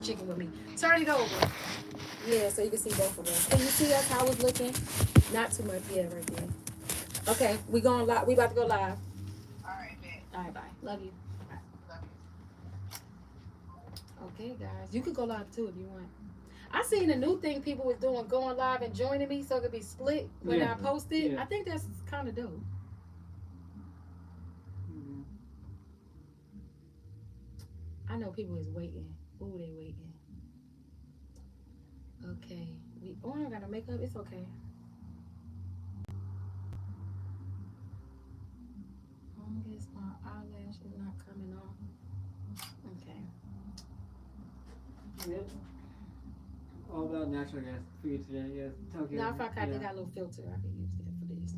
chicken with me. Turn it over. Yeah, so you can see both of us. Can you see us? How it's looking? Not too much. Yeah, right there. Okay, we going live. We about to go live. All right, man. All right, bye. Love you. Love Okay, guys, you could go live too if you want. I seen a new thing people was doing, going live and joining me, so it could be split when I post it. Yeah. I think that's kind of dope. Mhm. I know people is waiting. Ooh, they waiting. Okay. I don't got no makeup. It's okay. I guess my eyelash is not coming off. Okay. Yep. All about natural gas for you today, yes. Tokyo. Now, if I got, they got a little filter, I can use that for this.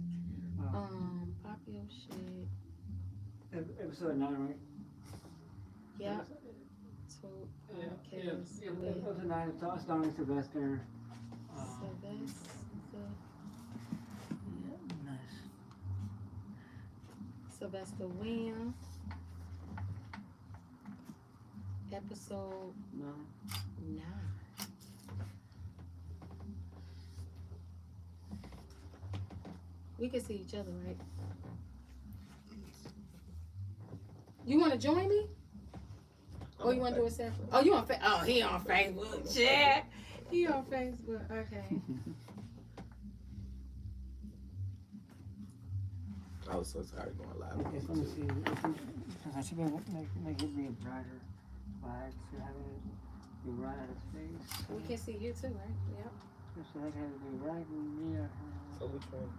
Oh. Pop your shit. Episode 9, right? Yeah. So, Yeah. Episode 9, starring Sylvester. Nice. Sylvester Williams. Episode 9. We can see each other, right? You want to join me? Or you want to do it separate? Oh, you on Facebook? Oh, he on Facebook. Yeah. He on Facebook. Okay. I was so tired of going live. Okay, so let me see. I should make it be a brighter light. So having it be right out of space. We can see you too, right? Yep. So I have it be right in there. So which one?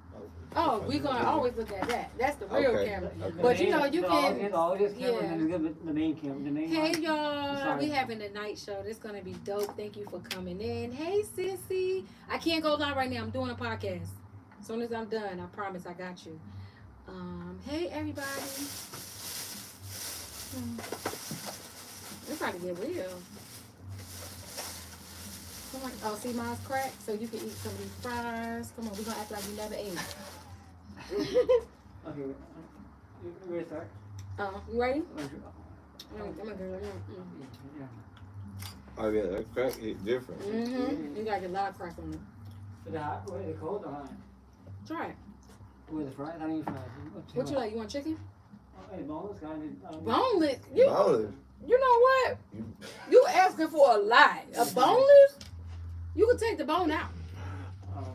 Oh, we gonna always look at that. That's the real Okay. camera. Okay. But you know, you can. This camera Yeah. and the main camera. The main Hey one. y'all, Sorry. we having a night show. This gonna be dope. Thank you for coming in. Hey sissy, I can't go live right now. I'm doing a podcast. As soon as I'm done, I promise I got you. Hey everybody. It's about to get real. Come on. Oh, see mine's cracked, so you can eat some of these fries. Come on, we're gonna act like we never ate. Okay, you ready to start? You ready? Okay. Come on, girl. Yeah. Oh yeah, that crack hit different. Mm-hmm. You got your live crack on it. Is it hot? Wait, is it cold or hot? Try it. With the fries? I need fries. What you like? You want chicken? Hey, boneless guy. Boneless? Boneless. You know what? You asking for a lot. A boneless? You can take the bone out. Oh,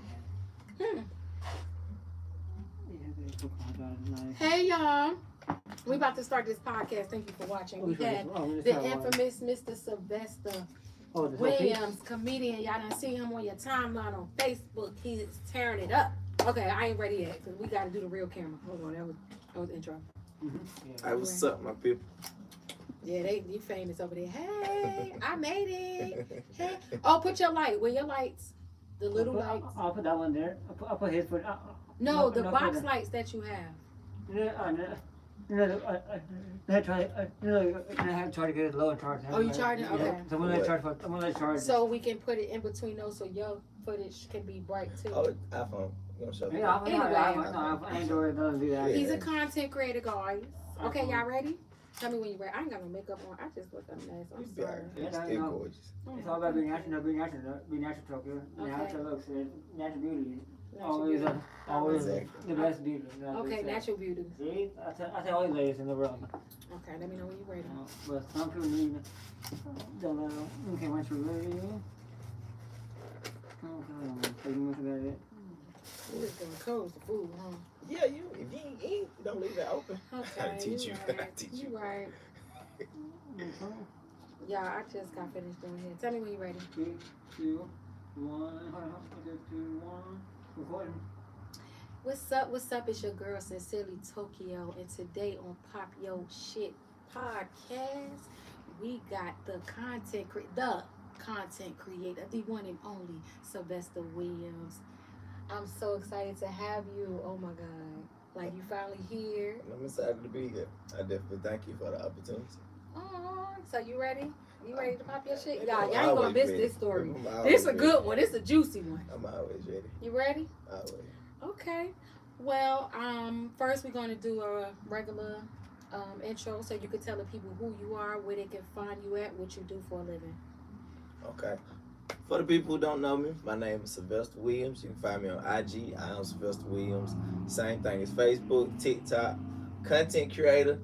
Hmm. okay. Hey y'all. We about to start this podcast. Thank you for watching. We had the infamous Mr. Sylvester Williams, comedian. Y'all done see him on your timeline on Facebook. He's tearing it up. Okay, I ain't ready yet because we got to do the real camera. Hold on, that was the intro. Hey, what's up, my people? Yeah, you famous over there. Hey, I made it. Hey. Oh, put your light. Where your lights? The little lights. I'll put that one there. I'll put his foot. No, the box lights that you have. I have to try to get it low and charge. Oh, you charging? Okay. So I'm gonna let it charge. So we can put it in between those so your footage can be bright too. Oh, iPhone. You gonna show me? Yeah, Android doesn't do that. He's a content creator, guys. Okay, y'all ready? Tell me when you're ready. I ain't got no makeup on. I just look a mess. I'm sorry. You're still gorgeous. It's all about being natural, be natural, Tokyo. Natural looks, natural beauty. Always the best beauty. Okay, natural beauty. See, I tell all you ladies in the world. Okay, let me know when you're ready. But some people need don't know. Okay, once you're ready. Okay, so you want to get it. Ooh, it's gonna close the food, huh? Yeah, if you ain't eat, don't leave it open. Okay, I teach you. Right. I teach you. You right. Yeah, I just got finished doing it. Tell me when you're ready. 3, 2, 1. Hold on. 3, 2, 1. Recording. What's up? What's up? It's your girl Sincerely Tokyo, and today on Pop Yo Shit Podcast, we got the content creator, the one and only Sylvester Williams. I'm so excited to have you. Oh my God! Like you finally here. I'm excited to be here. I definitely thank you for the opportunity. Oh, so you ready? You ready to pop your shit? I'm Y'all ain't gonna always miss ready. this story. I'm always This a ready. good one. This a juicy one. I'm always ready. You ready? Always. Okay. Well, first we're gonna do a regular intro so you can tell the people who you are, where they can find you at, what you do for a living. Okay. For the people who don't know me, my name is Sylvester Williams. You can find me on IG. I am Sylvester Williams. Same thing as Facebook, TikTok, content creator,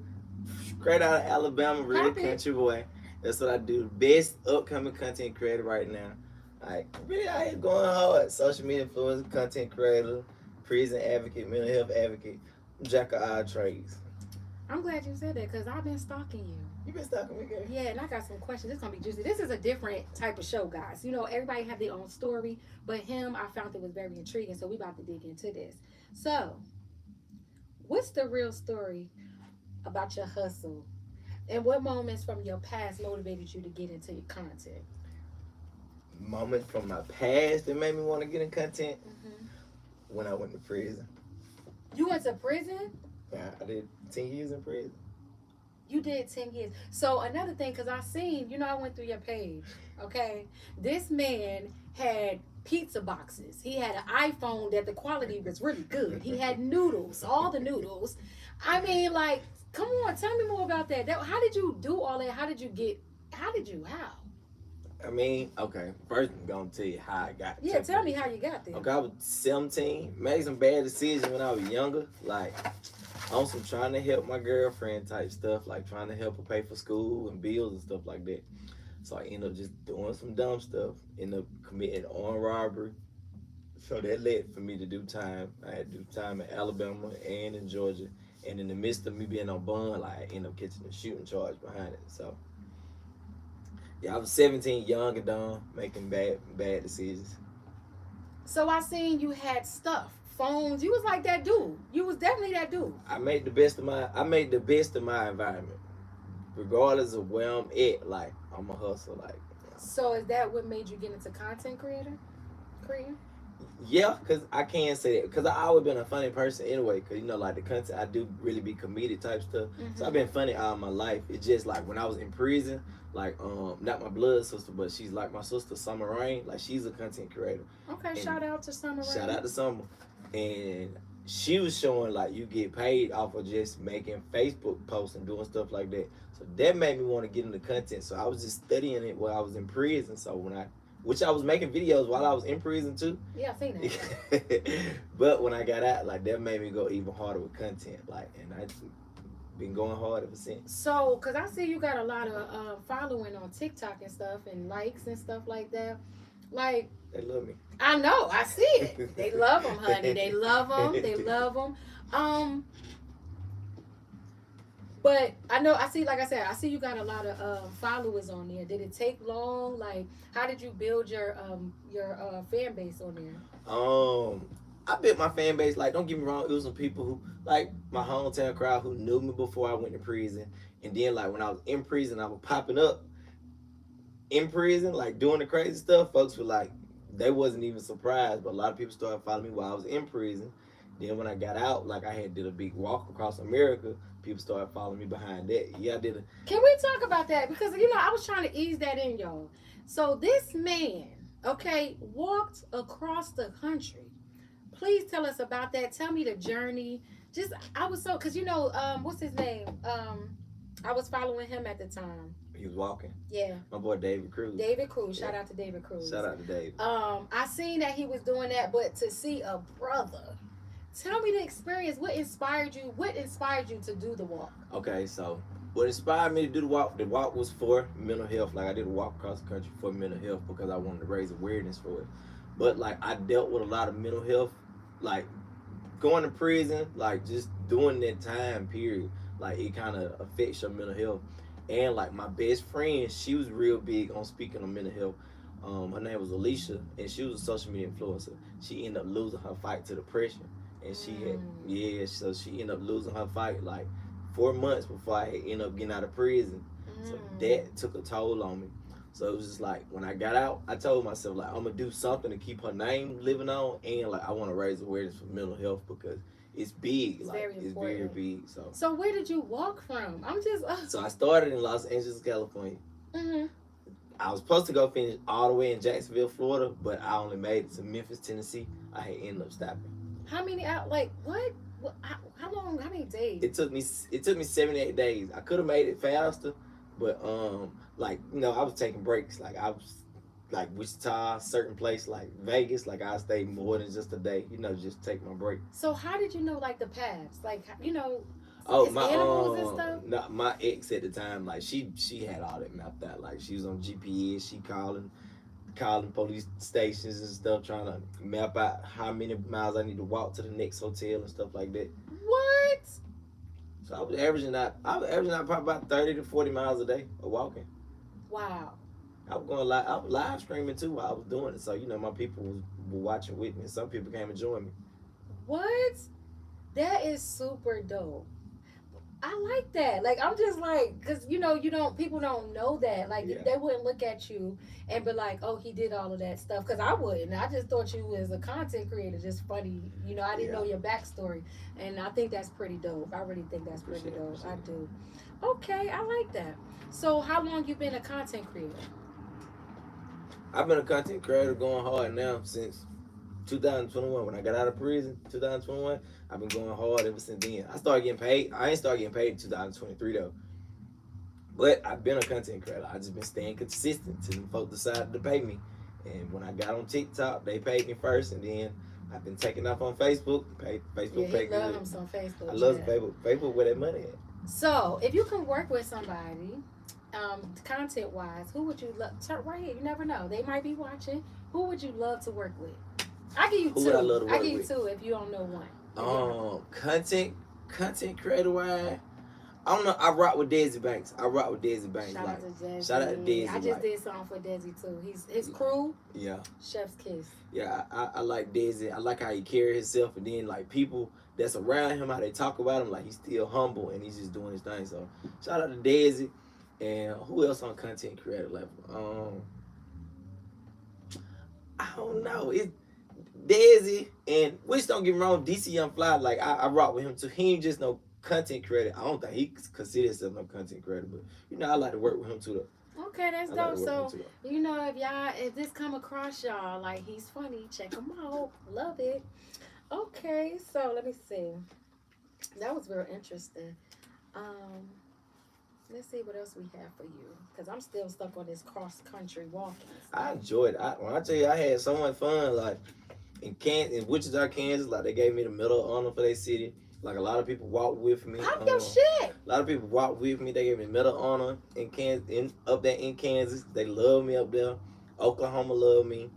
straight out of Alabama, real country boy. That's what I do. Best upcoming content creator right now. Like, really out here going hard. Social media influencer, content creator, prison advocate, mental health advocate, jack of all trades. I'm glad you said that because I've been stalking you. You been stalking me, girl? Yeah, and I got some questions. It's gonna be juicy. This is a different type of show, guys. You know, everybody have their own story, but him, I found it was very intriguing. So we about to dig into this. So, what's the real story about your hustle, and what moments from your past motivated you to get into your content? Moments from my past that made me want to get in content. Mm-hmm. When I went to prison. You went to prison? Yeah, I did 10 years in prison. You did 10 years. So another thing, because I seen, you know, I went through your page, okay? This man had pizza boxes. He had an iPhone that the quality was really good. He had noodles, all the noodles. I mean, like, come on, tell me more about that. How did you do all that? How? I mean, okay, first I'm going to tell you how I got Yeah, tell me how you got there. Okay, I was 17, made some bad decisions when I was younger, like on some trying to help my girlfriend type stuff, like trying to help her pay for school and bills and stuff like that. So I ended up just doing some dumb stuff, ended up committing armed robbery. So that led for me to do time. I had to do time in Alabama and in Georgia. And in the midst of me being on bond, like I ended up catching a shooting charge behind it. So yeah, I was 17, young and dumb, making bad decisions. So I seen you had stuff, phones. You was like that dude. You was definitely that dude. I made the best of my environment, regardless of where I'm at. Like I'm a hustler. Like. So is that what made you get into content creating? Yeah, cause I can't say that, cause I always been a funny person anyway. Cause you know, like the content I do really be comedic type stuff. Mm-hmm. So I've been funny all my life. It's just like when I was in prison, like not my blood sister, but she's like my sister Summer Rain. Like she's a content creator. Okay, And shout out to Summer Rain. Shout out to Summer. And she was showing like you get paid off of just making Facebook posts and doing stuff like that. So that made me want to get into content. So I was just studying it while I was in prison. So which I was making videos while I was in prison too. Yeah, I seen that. But when I got out, like that made me go even harder with content. Like, and I've been going hard ever since. So, cause I see you got a lot of following on TikTok and stuff, and likes and stuff like that. Like, they love me. I know, I see it. They love them, honey. They love them. They love them. But I know, I see, like I said, I see you got a lot of followers on there. Did it take long? Like, how did you build your fan base on there? I built my fan base. Like, don't get me wrong, it was some people who, like, my hometown crowd who knew me before I went to prison. And then, like, when I was in prison, I was popping up in prison, like, doing the crazy stuff. Folks were like, they wasn't even surprised, but a lot of people started following me while I was in prison. Then when I got out, like, I had did a big walk across America. People started following me behind that. Yeah, I did. Can we talk about that? Because, you know, I was trying to ease that in, y'all. So this man, okay, walked across the country. Please tell us about that. Tell me the journey. Just, I was so, because, you know, what's his name? I was following him at the time. He was walking. Yeah. My boy David Cruz. David Cruz. Shout out to David Cruz. Shout out to David. I seen that he was doing that, but to see a brother. Tell me the experience. What inspired you? What inspired you to do the walk? Okay, so what inspired me to do the walk was for mental health. Like I did a walk across the country for mental health because I wanted to raise awareness for it. But like I dealt with a lot of mental health, like going to prison, like just doing that time period, like it kind of affects your mental health. And like my best friend, she was real big on speaking on mental health. Her name was Alicia, and she was a social media influencer. She ended up losing her fight to depression. And she so she ended up losing her fight like 4 months before I had ended up getting out of prison. So that took a toll on me. So it was just like when I got out, I told myself like I'm gonna do something to keep her name living on, and like I want to raise awareness for mental health because it's big. It's like it's very big. So where did you walk from? I'm just. So I started in Los Angeles, California. Mm-hmm. I was supposed to go finish all the way in Jacksonville, Florida, but I only made it to Memphis, Tennessee. I had ended up stopping. How many out? Like what? How long? How many days? It took me 78 days. I could have made it faster, but like you know, I was taking breaks. Like I was like Wichita, certain place like Vegas, like I stay more than just a day, just take my break. So how did you know like the paths? Like Oh, it's my animals and stuff? no, my ex at the time, like she had all that mapped out. Like she was on GPS, she calling police stations and stuff, trying to map out how many miles I need to walk to the next hotel and stuff like that. What? So I was averaging out probably about 30 to 40 miles a day of walking. Wow. I was live streaming too while I was doing it. So, my people were watching with me, and some people came and joined me. What? That is super dope. I like that. Like, I'm just like, because, people don't know that. Like, Yeah. they wouldn't look at you and be like, oh, he did all of that stuff. Because I wouldn't. I just thought you was a content creator, just funny. I didn't know your backstory. And I think that's pretty dope. I really think that's pretty dope. I do. Okay, I like that. So, how long you been a content creator? I've been a content creator going hard now since 2021. When I got out of prison, 2021, I've been going hard ever since then. I started getting paid. I ain't started getting paid in 2023 though. But I've been a content creator. I just been staying consistent till the folks decided to pay me. And when I got on TikTok, they paid me first, and then I've been taking off on Facebook. Facebook paid me. Yeah, he love him some Facebook. I love Facebook where that money at. So, if you can work with somebody, content wise, who would you love? Right here, you never know. They might be watching. Who would you love to work with? I give you Who two. would I love to work give you with? two if you don't know one. Content creator wise, I don't know. I rock with Desi Banks. Shout out to Desi. Shout out to Desi. I just did something for Desi too. His crew. Yeah. Chef's kiss. Yeah, I like Desi. I like how he carry himself, and then like people that's around him, how they talk about him, like he's still humble and he's just doing his thing. So shout out to Desi. And who else on content creator level? I don't know. It's Desi, and which don't get me wrong, DC Young Fly. Like I rock with him too. He ain't just no content creator. I don't think he considers himself no content creator, but I like to work with him too though. Okay, that's dope. So if this come across y'all, like he's funny, check him out. Love it. Okay, so let me see. That was real interesting. Let's see what else we have for you, because I'm still stuck on this cross country walking. I enjoyed it. When I tell you, I had so much fun. Like in Wichita, Kansas, like they gave me the Medal of Honor for their city. Like a lot of people walked with me. Pop your shit. A lot of people walked with me. They gave me the Medal of Honor in Kansas, up there in Kansas. They love me up there. Oklahoma love me.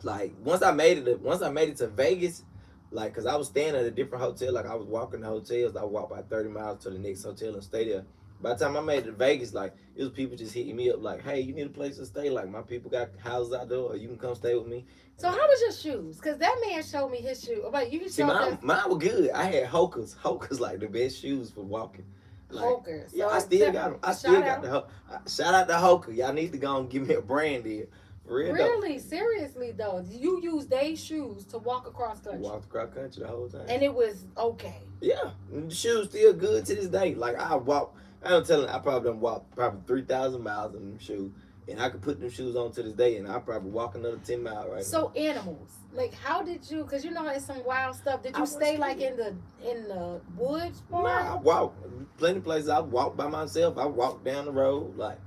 Like once I made it to Vegas, like cause I was staying at a different hotel. Like I was walking the hotels. I walked by 30 miles to the next hotel and stay there. By the time I made it to Vegas, like it was people just hitting me up like, hey, you need a place to stay? Like my people got houses out there, or you can come stay with me. So how was your shoes? Because that man showed me his shoes. But you See, mine were good. I had Hokers. Hokers like the best shoes for walking. Like, Hokers. Yeah, So I still got them. I still got out. Shout out to Hoker. Y'all need to go and give me a brand deal. For real Really? Seriously though? You used their shoes to walk across though. country? Walked across country the whole time. And it was okay? Yeah. And the shoes still good to this day. Like I probably done walked 3,000 miles in them shoes. And I could put them shoes on to this day, and I probably walk another 10 miles right now. So animals, like how did you? Because it's some wild stuff. Did you stay like in the woods? Nah, I walked plenty of places. I walked by myself. I walked down the road. Like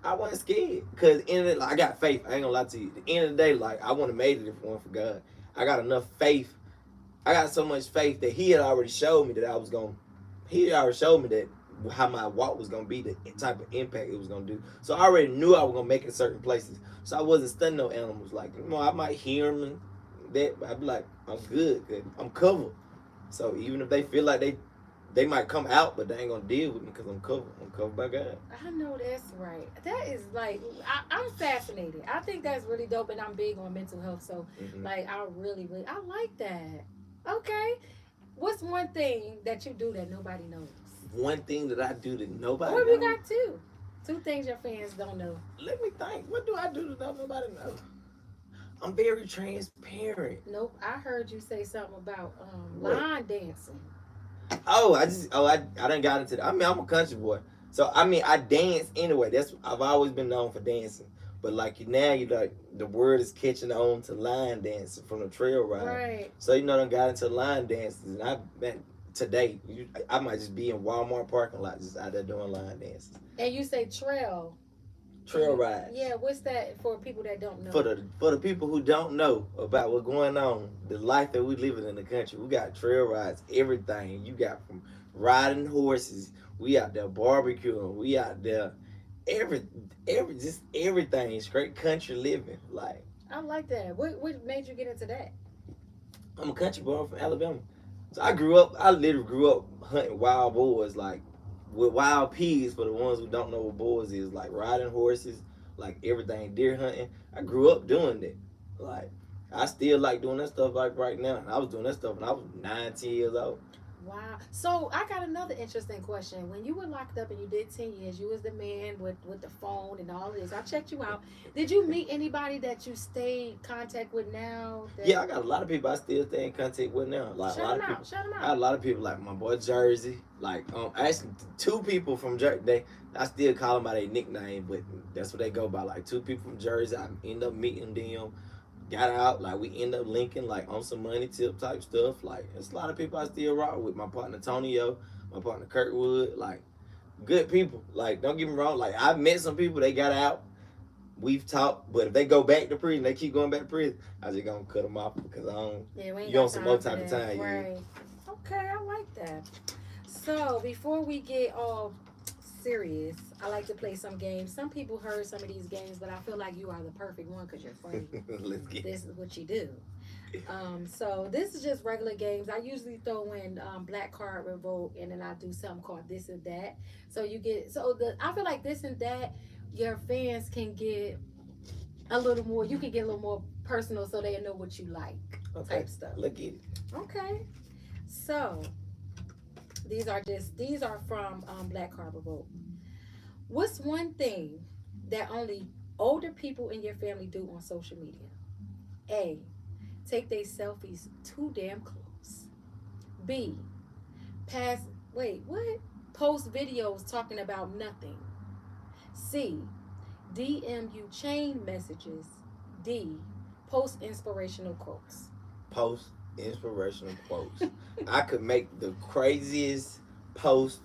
I wasn't scared, cause I got faith. I ain't gonna lie to you. At the end of the day, like I wouldn't have made it if it weren't for God. I got enough faith. I got so much faith that He had already showed me that I was gonna. He had already showed me that how my walk was gonna be, the type of impact it was gonna do. So I already knew I was gonna make it in certain places. So I wasn't stunning no animals. Like I might hear them and that, but I'd be like, I'm good, I'm covered. So even if they feel like they might come out, but they ain't gonna deal with me because I'm covered. I'm covered by God. I know that's right. That is like I'm fascinated. I think that's really dope, and I'm big on mental health. So like I really I like that. Okay, what's one thing that you do that nobody knows? One thing that I do that nobody Or knows. we got two things your fans don't know. Let me think. What do I do that nobody knows? I'm very transparent. Nope, I heard you say something about line dancing. I done got into that. I mean, I'm a country boy. So I mean I dance anyway. I've always been known for dancing. But like now like the word is catching on to line dancing from the trail ride. Right. So done got into line dances, and today I might just be in Walmart parking lot just out there doing line dances. And you say trail. Trail rides. Yeah, what's that for people that don't know? For the people who don't know about what's going on, the life that we living in the country, we got trail rides, everything. You got from riding horses, we out there barbecuing, we out there just everything, straight country living. Like, I like that. What made you get into that? I'm a country boy from Alabama. So I literally grew up hunting wild boars, like with wild pigs. For the ones who don't know what boars is, like riding horses, like everything, deer hunting. I grew up doing that. Like, I still like doing that stuff like right now. I was doing that stuff when I was 9, 10 years old. Wow. So I got another interesting question. When you were locked up and you did 10 years, you was the man with the phone and all this. I checked you out. Did you meet anybody that you stay in contact with now? Yeah, I got a lot of people I still stay in contact with now. Like, Shout them out. I got a lot of people like my boy Jersey. Like, actually 2 people from Jersey. I still call them by their nickname, but that's what they go by. Like 2 people from Jersey. I end up meeting them. Got out, like we end up linking like on some money tip type stuff. Like, it's a lot of people I still rock with. My partner Tonio, my partner Kirkwood, like good people. Like, don't get me wrong, like I've met some people, they got out, we've talked, but if they go back to prison, they keep going back to prison, I just gonna cut them off because I don't. Yeah, we ain't you on got some time more for type of that. time. Right. Yeah. Okay, I like that. So before we get all serious, I like to play some games. Some people heard some of these games, but I feel like you are the perfect one because you're funny. Let's get This is what you do. So this is just regular games. I usually throw in black card revolt, and then I do something called this and that. So you get I feel like this and that, your fans can get a little more. You can get a little more personal, so they know what you like. okay. Type stuff. Let's get it. Okay. So these are from Black Card Revolt. What's one thing that only older people in your family do on social media? A, take their selfies too damn close. B, post videos talking about nothing. C, DM you chain messages. D, post inspirational quotes. Post inspirational quotes. I could make the craziest post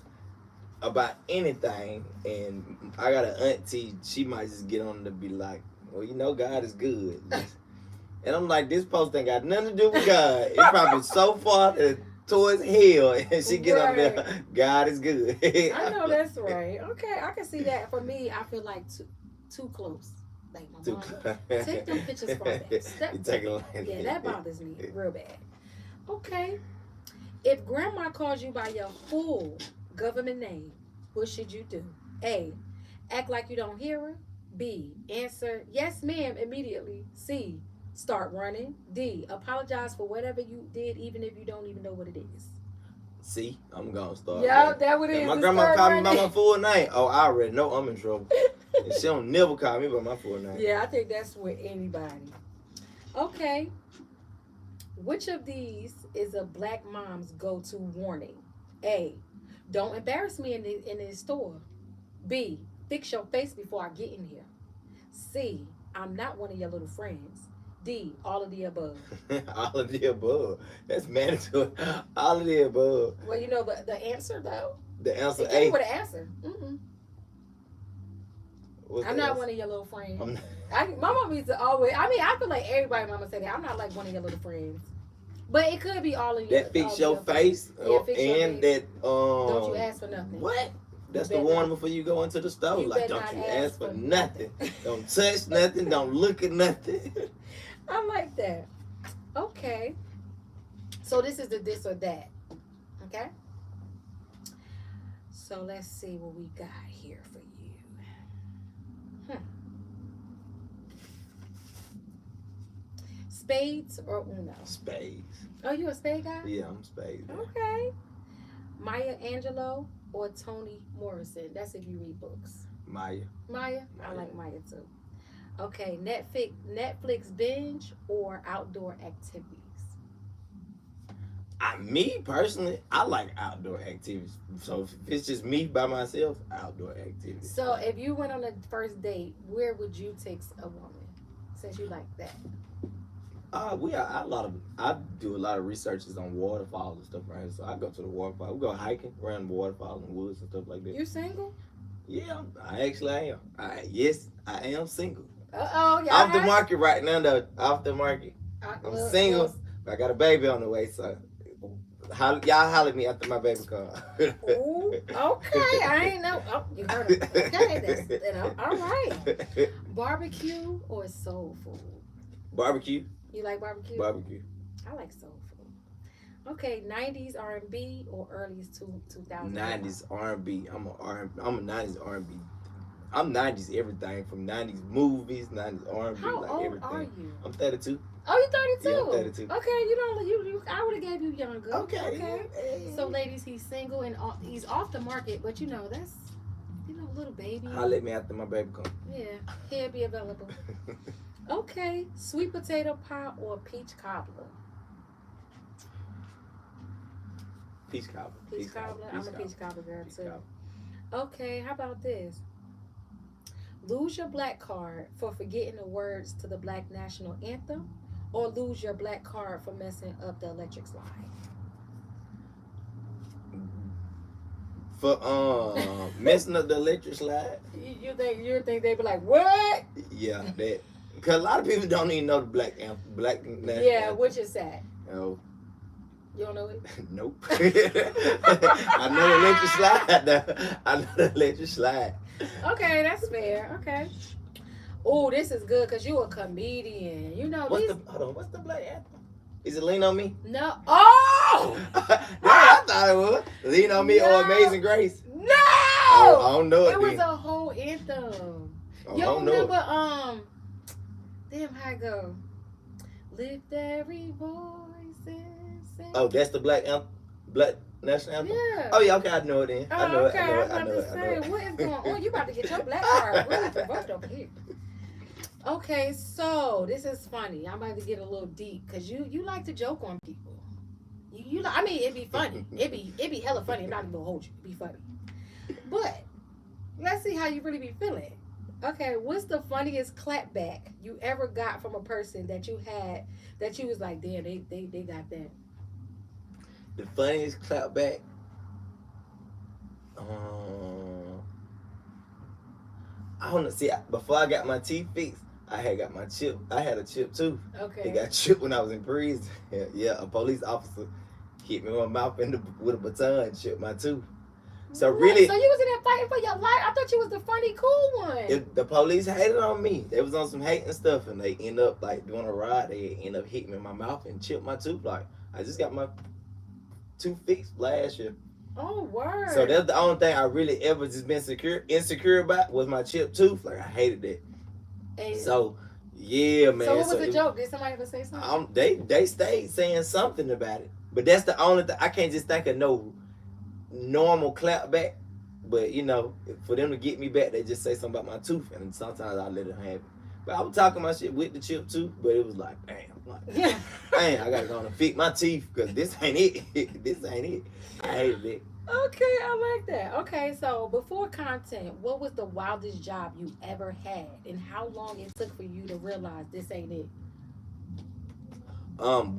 about anything, and I got an auntie, she might just get on to be like, well, you know, God is good. And I'm like, this post ain't got nothing to do with God. It's probably so far towards hell, and she get up there, God is good. I know that's right. Okay, I can see that. For me, I feel like too close. Like my mom, take them pictures from that. Yeah, that bothers me real bad. Okay, if grandma calls you by your full government name, what should you do? A, act like you don't hear her. B, answer yes ma'am immediately. C, start running. D, apologize for whatever you did, even if you don't even know what it is. See, I'm gonna start. Yeah, that what it is. My grandma called me by my full name. Oh, I already know I'm in trouble. And she don't never call me by my full name. Yeah, I think that's with anybody. Okay. Which of these is a black mom's go-to warning? A, don't embarrass me in the store. B, fix your face before I get in here. C, I'm not one of your little friends. D, all of the above. All of the above. That's mandatory. All of the above. Well, you know the answer though. The answer It A. came with an answer. I'm not one of your little friends. My mom used to always. I mean, I feel like everybody mama say that. I'm not like one of your little friends. But it could be all of your. That fix your face, fix your and face. that Don't you ask for nothing. What? That's the warning before you go into the store. Like, don't you ask for nothing. Don't touch nothing. Don't look at nothing. I like that. Okay. So this is the this or that. Okay. So let's see what we got here for you. Spades or Uno? Spades. Oh, you a spade guy? Yeah, I'm spades. Okay. Maya Angelou or Toni Morrison? That's if you read books. Maya. Maya? I like Maya too. Okay, Netflix binge or outdoor activities? Me personally, I like outdoor activities. So if it's just me by myself, outdoor activities. So if you went on a first date, where would you take a woman? Since you like that. I do a lot of researches on waterfalls and stuff right here. So I go to the waterfall. We go hiking around the waterfall and woods and stuff like that. You single? Yeah, I actually am. Yes, I am single. Yeah. Off the market right now, though. Off the market. I'm single. Well, But I got a baby on the way, so y'all holler at me after my baby come. ooh, okay, I ain't know. Oh, you heard him. Okay, all right. Barbecue or soul food? Barbecue. You like barbecue? Barbecue. I like soul food. Okay, 90s R&B or early 2000s? 90s R&B. I'm a 90s R&B. I'm 90s everything from 90s movies, 90s R&B, How like old everything. are you? I'm 32. Oh, you 32? Yeah, I'm 32. Okay, you don't. You. I would have gave you younger. Okay. So, ladies, he's single and he's off the market, but that's little baby. Holler at me after my baby come. Yeah, he'll be available. Okay, sweet potato pie or peach cobbler? Peach cobbler. Peach cobbler. I'm a peach cobbler girl too. Okay, how about this? Lose your black card for forgetting the words to the Black National Anthem, or lose your black card for messing up the electric slide? For messing up the electric slide. You think they'd be like, what? Yeah, that. Cause a lot of people don't even know the black national Yeah, anthem. which is that? Oh. You don't know it? Nope. I know the electric slide though. I know the electric slide. Okay, that's fair. Okay. Oh, this is good because you a comedian. You know What's the black anthem? Is it Lean on Me? No. Oh! I thought it was. Lean on Me or Amazing Grace. No! Oh, I don't know it. It was a whole anthem. Oh, You I don't know remember, damn, how it go? Lift every voice and sing. Oh, that's the black national anthem? Yeah. Oh, yeah, okay, I know it then. I know okay. it. I was about to say, what is going on? You about to get your black card really provoked over here. Okay, so this is funny. I'm about to get a little deep because you like to joke on people. I mean, it'd be funny. It'd be hella funny. I'm not even gonna hold you. It'd be funny. But let's see how you really be feeling. Okay, what's the funniest clapback you ever got from a person that you had that you was like, damn, they got that? The funniest clapback. I don't know. See, before I got my teeth fixed, I had got my chip. I had a chip too. Okay. It got chipped when I was in prison. Yeah, a police officer hit me in my mouth with a baton, chipped my tooth. So really, so you was in there fighting for your life? I thought you was the funny, cool one. the police hated on me. They was on some hating stuff, and they end up like doing a ride. They end up hitting me in my mouth and chipped my tooth. Like I just got my tooth fixed last year. Oh, word. So that's the only thing I really ever just been insecure about was my chipped tooth. Like I hated that. And so yeah, man. So what was the joke? Did somebody ever say something? They stayed saying something about it, but that's the only thing. I can't just think of no normal clap back. But you know, for them to get me back, they just say something about my tooth, and sometimes I let it have it. But I was talking my shit with the chip tooth, but it was like, damn, I gotta go and fix my teeth because this ain't it. This ain't it. I hated it. Okay, I like that. Okay, so before content, what was the wildest job you ever had, and how long it took for you to realize this ain't it?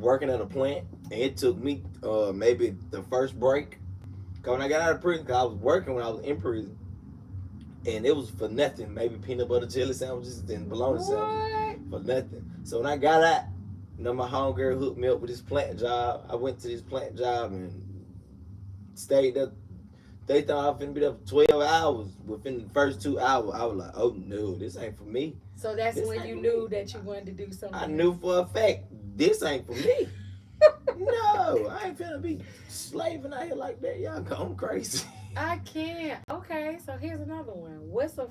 Working at a plant, and it took me maybe the first break. Cause when I got out of prison, cause I was working when I was in prison, and it was for nothing. Maybe peanut butter jelly sandwiches and bologna sandwiches for nothing. So when I got out, you know, my homegirl hooked me up with this plant job. I went to this plant job and stayed there. They thought I was finna be there for 12 hours. Within the first 2 hours, I was like, oh no, this ain't for me. So that's when you knew that you wanted to do something. I knew for a fact, this ain't for me. No, I ain't finna be slaving out here like that. Y'all going crazy. I can't. Okay, so here's another one. What's a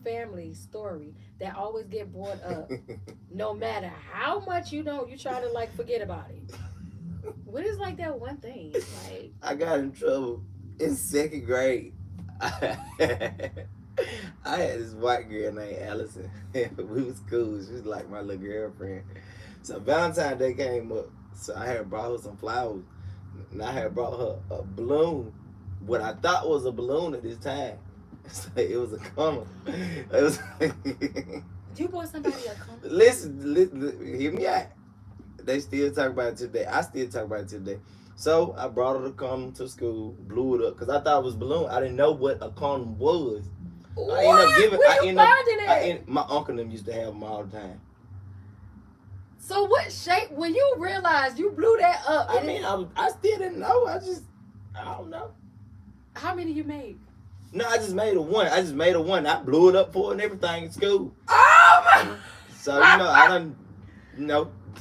family story that always get brought up, no matter how much you try to like forget about it? What is like that one thing? Like I got in trouble in second grade. I had this white girl named Allison. We was cool. She was like my little girlfriend. So Valentine's Day came up. So I had brought her some flowers. And I had brought her a balloon. What I thought was a balloon at this time. So it was a comma. It was you bought somebody a comma? Listen, hear me out. They still talk about it today. I still talk about it today. So I brought her the condom to school, blew it up, because I thought it was balloon. I didn't know what a condom was. What? Where you finding it? My uncle and them used to have them all the time. So what shape, when you realized you blew that up? I still didn't know. I don't know. How many you made? No, I just made a one. I blew it up for her and everything in school. Oh my! So, I done,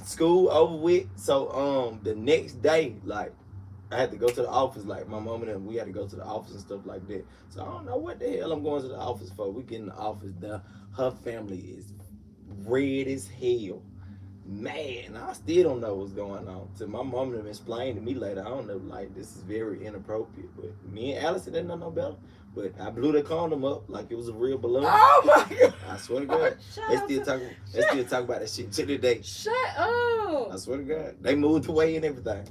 school over with. So, the next day, like, I had to go to the office. Like, my mom and them, we had to go to the office and stuff like that. So, I don't know what the hell I'm going to the office for. We get in the office, her family is red as hell. Man, I still don't know what's going on. So my mom have explained to me later. I don't know, like, this is very inappropriate. But me and Allison didn't know no better. But I blew the condom up like it was a real balloon. Oh my God! I swear to God, they still talk about that shit to today. Shut up! I swear to God, they moved away and everything.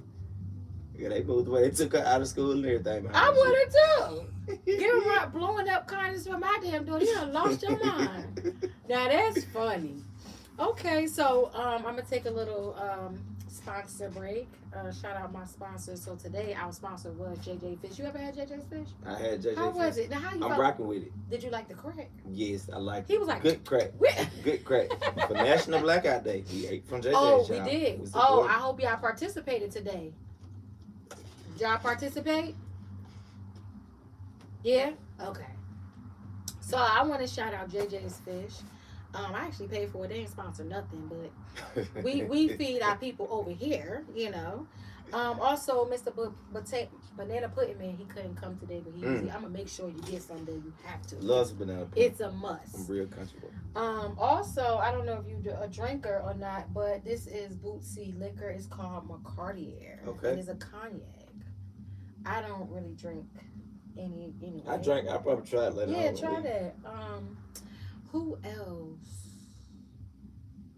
Yeah, they moved away. They took her out of school and everything. I would have too. You're right, blowing up kindness from my damn door. You done lost your mind. Now that's funny. Okay, so I'm gonna take a little sponsor break. Shout out my sponsors. So today our sponsor was JJ Fish. You ever had JJ's Fish? I had JJ How Fish. was it? Now how you I'm felt? rocking with it. Did you like the crack? Yes, I like it. He was like, good crack. Good crack. For National Blackout Day, we ate from JJ's. Oh, we y'all. did. We Oh, supported. I hope y'all participated today. Did y'all participate? Yeah? Okay. So I want to shout out JJ's Fish. I actually paid for it. They ain't sponsor nothing, but we feed our people over here, Also, Mr. Banana Pudding Man, he couldn't come today, but I'm gonna make sure you get some that you have to. Loves banana pudding. It's a must. I'm real country boy. Also, I don't know if you're a drinker or not, but this is Bootsy liquor. It's called Macartier. Okay. It is a cognac. I don't really drink anyway. I drank. I probably tried later. Yeah, try that. Who else?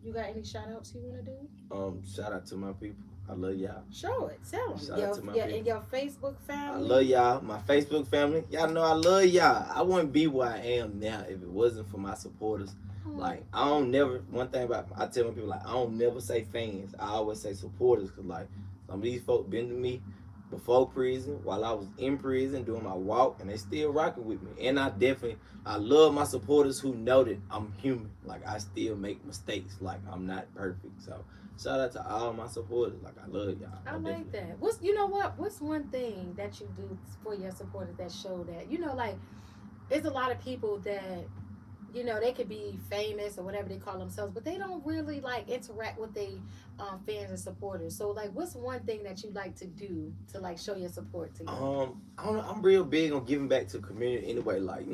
You got any shout outs you want to do? Shout out to my people. I love y'all. Show it. Tell them. Shout out to my people. And your Facebook family. I love y'all. My Facebook family. Y'all know I love y'all. I wouldn't be where I am now if it wasn't for my supporters. Like, I don't never, one thing about, I tell my people, like, I don't never say fans. I always say supporters, because, like, some of these folks been to me before prison, while I was in prison, doing my walk, and they still rocking with me. And I love my supporters who know that I'm human. Like, I still make mistakes. Like, I'm not perfect. So, shout out to all my supporters. Like, I love y'all. I like that. What's one thing that you do for your supporters that show that, like, there's a lot of people that, they could be famous or whatever they call themselves, but they don't really, like, interact with their fans and supporters. So, like, what's one thing that you like to do to, like, show your support to you? I don't know. I'm real big on giving back to the community anyway. Like,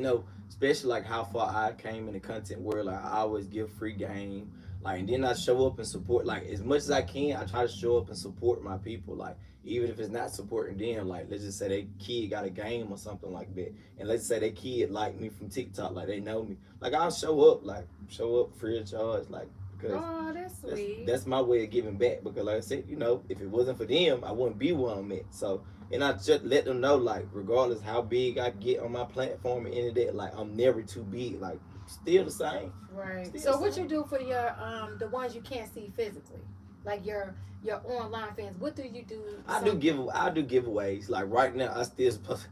especially, like, how far I came in the content world. Like, I always give free game. Like, and then I show up and support. Like, as much as I can, I try to show up and support my people. Like, even if it's not supporting them, like, let's just say they kid got a game or something like that. And let's say they kid like me from TikTok, like, they know me. Like, I'll show up free of charge, like, because that's sweet. That's my way of giving back. Because, like I said, if it wasn't for them, I wouldn't be where I'm at. So, and I just let them know, like, regardless how big I get on my platform and any of that, like, I'm never too big. Like, still the same. Right. So what you do for your the ones you can't see physically, like your online fans? What do you do? I do giveaways. Like, right now, I supposed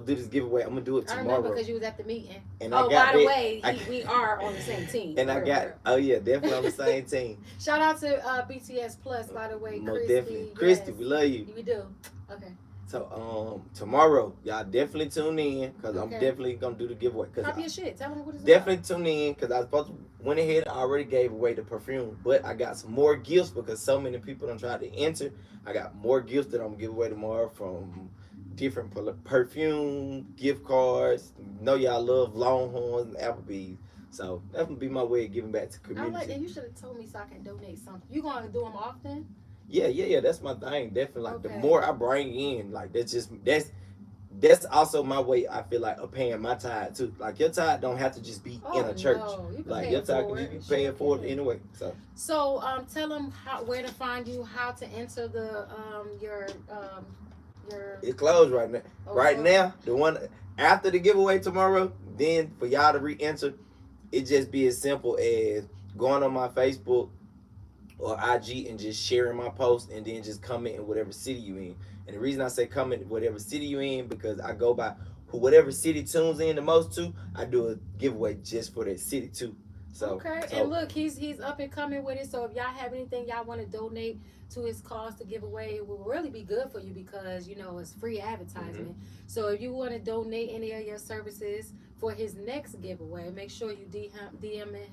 to do this giveaway. I'm gonna do it tomorrow. I remember because you was at the meeting. And by the way, we are on the same team. And definitely on the same team. Shout out to BTS Plus, by the way, Most Christy. definitely. Christy, we love you. We do. Okay. So tomorrow, y'all definitely tune in because I'm definitely gonna do the giveaway. Copy your shit. Tell them what it's definitely about. Tune in because I went ahead and already gave away the perfume, but I got some more gifts because so many people don't try to enter. I got more gifts that I'm gonna give away tomorrow from different perfume, gift cards. Y'all love Longhorns and Applebee's, so that's gonna be my way of giving back to community. I like that. You should have told me so I can donate something. You gonna do them often? Yeah. That's my thing. Definitely. Like, the more I bring in, like, that's also my way. I feel like of paying my tithe too. Like, your tithe don't have to just be in a church. Like, your tithe can be paying for it anyway. So tell them where to find you, how to enter the your. It's closed right now. Okay. Right now, the one after the giveaway tomorrow, then for y'all to re-enter, it just be as simple as going on my Facebook or IG and just sharing my post and then just comment in whatever city you in. And the reason I say comment in whatever city you in because I go by whatever city tunes in the most to, I do a giveaway just for that city too. So and look, he's up and coming with it. So if y'all have anything y'all want to donate to his cause to give away, it will really be good for you because it's free advertisement. So if you want to donate any of your services for his next giveaway, make sure you DM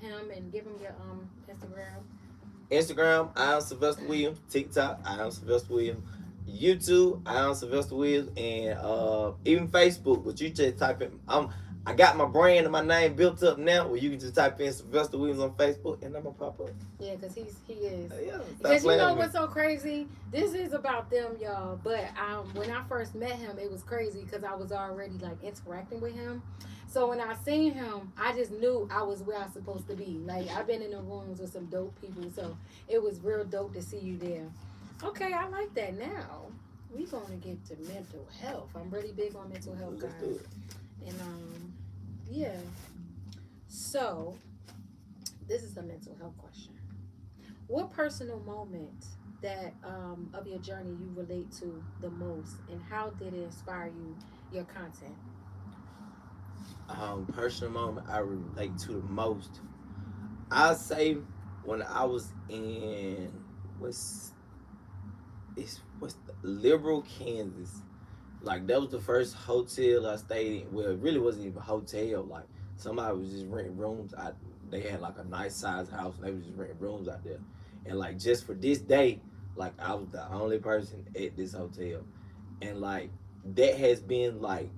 him and give him your Instagram, I am Sylvester Williams. TikTok, I am Sylvester Williams. YouTube, I am Sylvester Williams, and even Facebook. But you just type in, I got my brand and my name built up now. Where you can just type in Sylvester Williams on Facebook, and I'm gonna pop up. Yeah, because he is. Yeah, because you know what's so crazy? This is about them, y'all. But when I first met him, it was crazy because I was already like interacting with him. So when I seen him, I just knew I was where I was supposed to be. Like I've been in the rooms with some dope people, so it was real dope to see you there. Okay, I like that. Now we're gonna get to mental health. I'm really big on mental health, guys. Let's do it. And yeah. So this is a mental health question. What personal moment that of your journey you relate to the most, and how did it inspire your content? Personal moment I relate to the most, I'd say when I was in what's Liberal, Kansas. Like that was the first hotel I stayed in. Well, it really wasn't even a hotel. Like somebody was just renting rooms. They had like a nice size house and they was just renting rooms out there. And like just for this day, like I was the only person at this hotel. And like that has been like,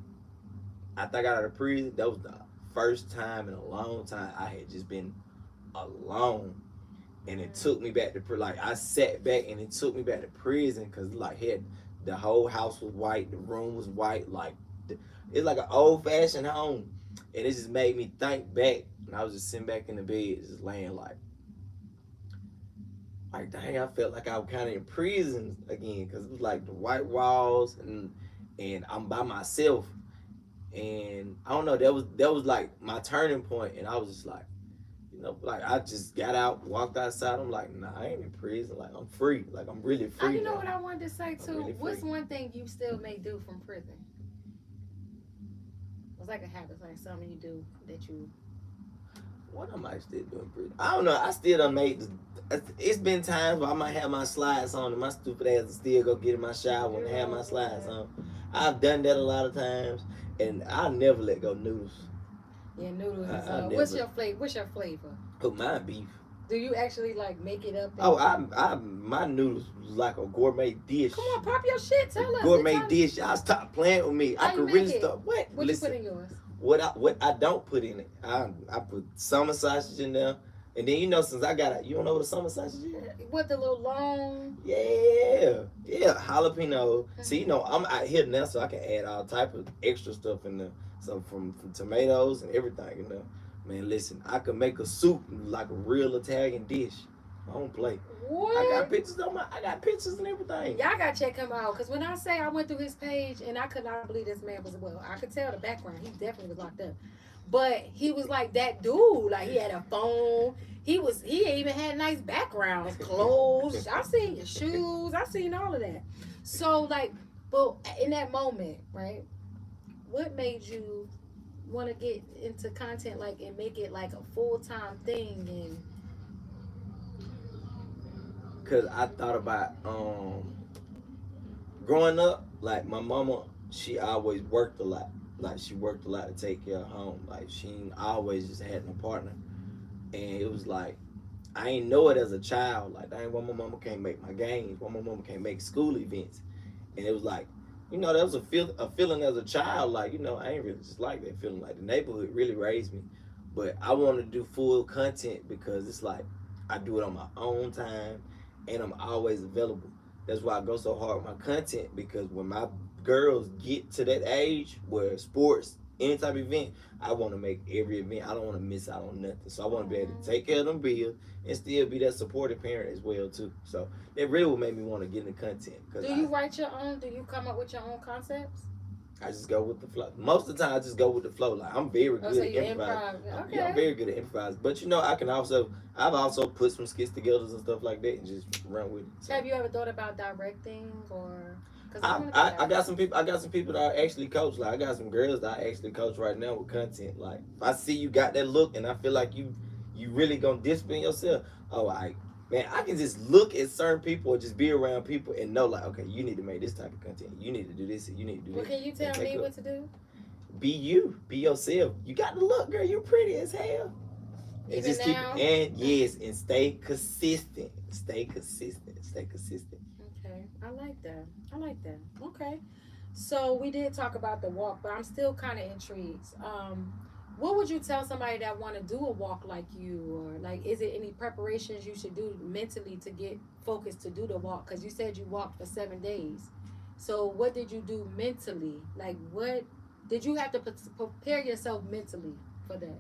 after I got out of prison, that was the first time in a long time I had just been alone. And it took me back to, like, I sat back and it took me back to prison because, like, the whole house was white, the room was white, like, it's like an old-fashioned home. And it just made me think back. And I was just sitting back in the bed, just laying like, dang, I felt like I was kind of in prison again because it was like the white walls and I'm by myself. And I don't know, that was like my turning point. And I was just like, like I just got out, walked outside. I'm like, nah, I ain't in prison. Like I'm free. Like I'm really free. You know what I wanted to say too? Really, what's one thing you still may do from prison? It's like a habit, like something you do that you. What am I still doing in prison? I don't know. I still done made. It's been times where I might have my slides on and my stupid ass still go get in my shower and have my slides on. I've done that a lot of times, and I'll never let go noodles. Yeah, noodles. What's your flavor? Oh, mine beef. Do you actually like make it up? My noodles was like a gourmet dish. Come on, pop your shit. Tell us. Gourmet dish. Y'all stop playing with me. I could really stop. What? What Listen, you put in yours? What I don't put in it. I put summer sausage in there. And then since I got you don't know what a summer sausage is? What, the little long? Yeah, jalapeno. Mm-hmm. See, I'm out here now, so I can add all type of extra stuff in there. So from tomatoes and everything in there. Man, listen, I could make a soup like a real Italian dish. I don't play. What? I got pictures and everything. Y'all gotta check him out, because when I say I went through his page and I could not believe this man was, I could tell the background. He definitely was locked up. But he was like that dude. Like, he had a phone. He even had nice backgrounds, clothes. I seen your shoes. I seen all of that. So, like, but in that moment, right, what made you want to get into content, like, and make it like a full-time thing? And because I thought about growing up, like, my mama, she always worked a lot. Like, she worked a lot to take care of home. Like, she always just had no partner. And it was like, I ain't know it as a child. Like, dang, why my mama can't make my games? Why my mama can't make school events? And it was like, that was a feeling as a child. Like, I ain't really just like that feeling. Like, the neighborhood really raised me. But I wanted to do full content because it's like, I do it on my own time and I'm always available. That's why I go so hard with my content, because when my girls get to that age where sports, any type of event, I want to make every event. I don't want to miss out on nothing. So I want to be able to take care of them bills and still be that supportive parent as well too. So that really what made me want to get into content. Do you write your own? Do you come up with your own concepts? I just go with the flow. Most of the time, I just go with the flow. Like I'm very good so at you improv. improv. Okay. Yeah, I'm very good at improvise. But I've also put some skits together and stuff like that, and just run with it. So. Have you ever thought about directing or? I got some people. I got some people that I actually coach. Like I got some girls that I actually coach right now with content. Like if I see you got that look, and I feel like you really gonna discipline yourself. Oh, man, I can just look at certain people or just be around people and know like, okay, you need to make this type of content. You need to do this. And you need to do Well, this. can you tell me what to do? Be you. Be yourself. You got to look, girl. You're pretty as hell. And Even just now? and stay consistent. Stay consistent. Okay, I like that. Okay, so we did talk about the walk, but I'm still kind of intrigued. What would you tell somebody that want to do a walk like you, or like, is it any preparations you should do mentally to get focused to do the walk? Because you said you walked for 7 days. So what did you do mentally? Like, what did you have to prepare yourself mentally for that?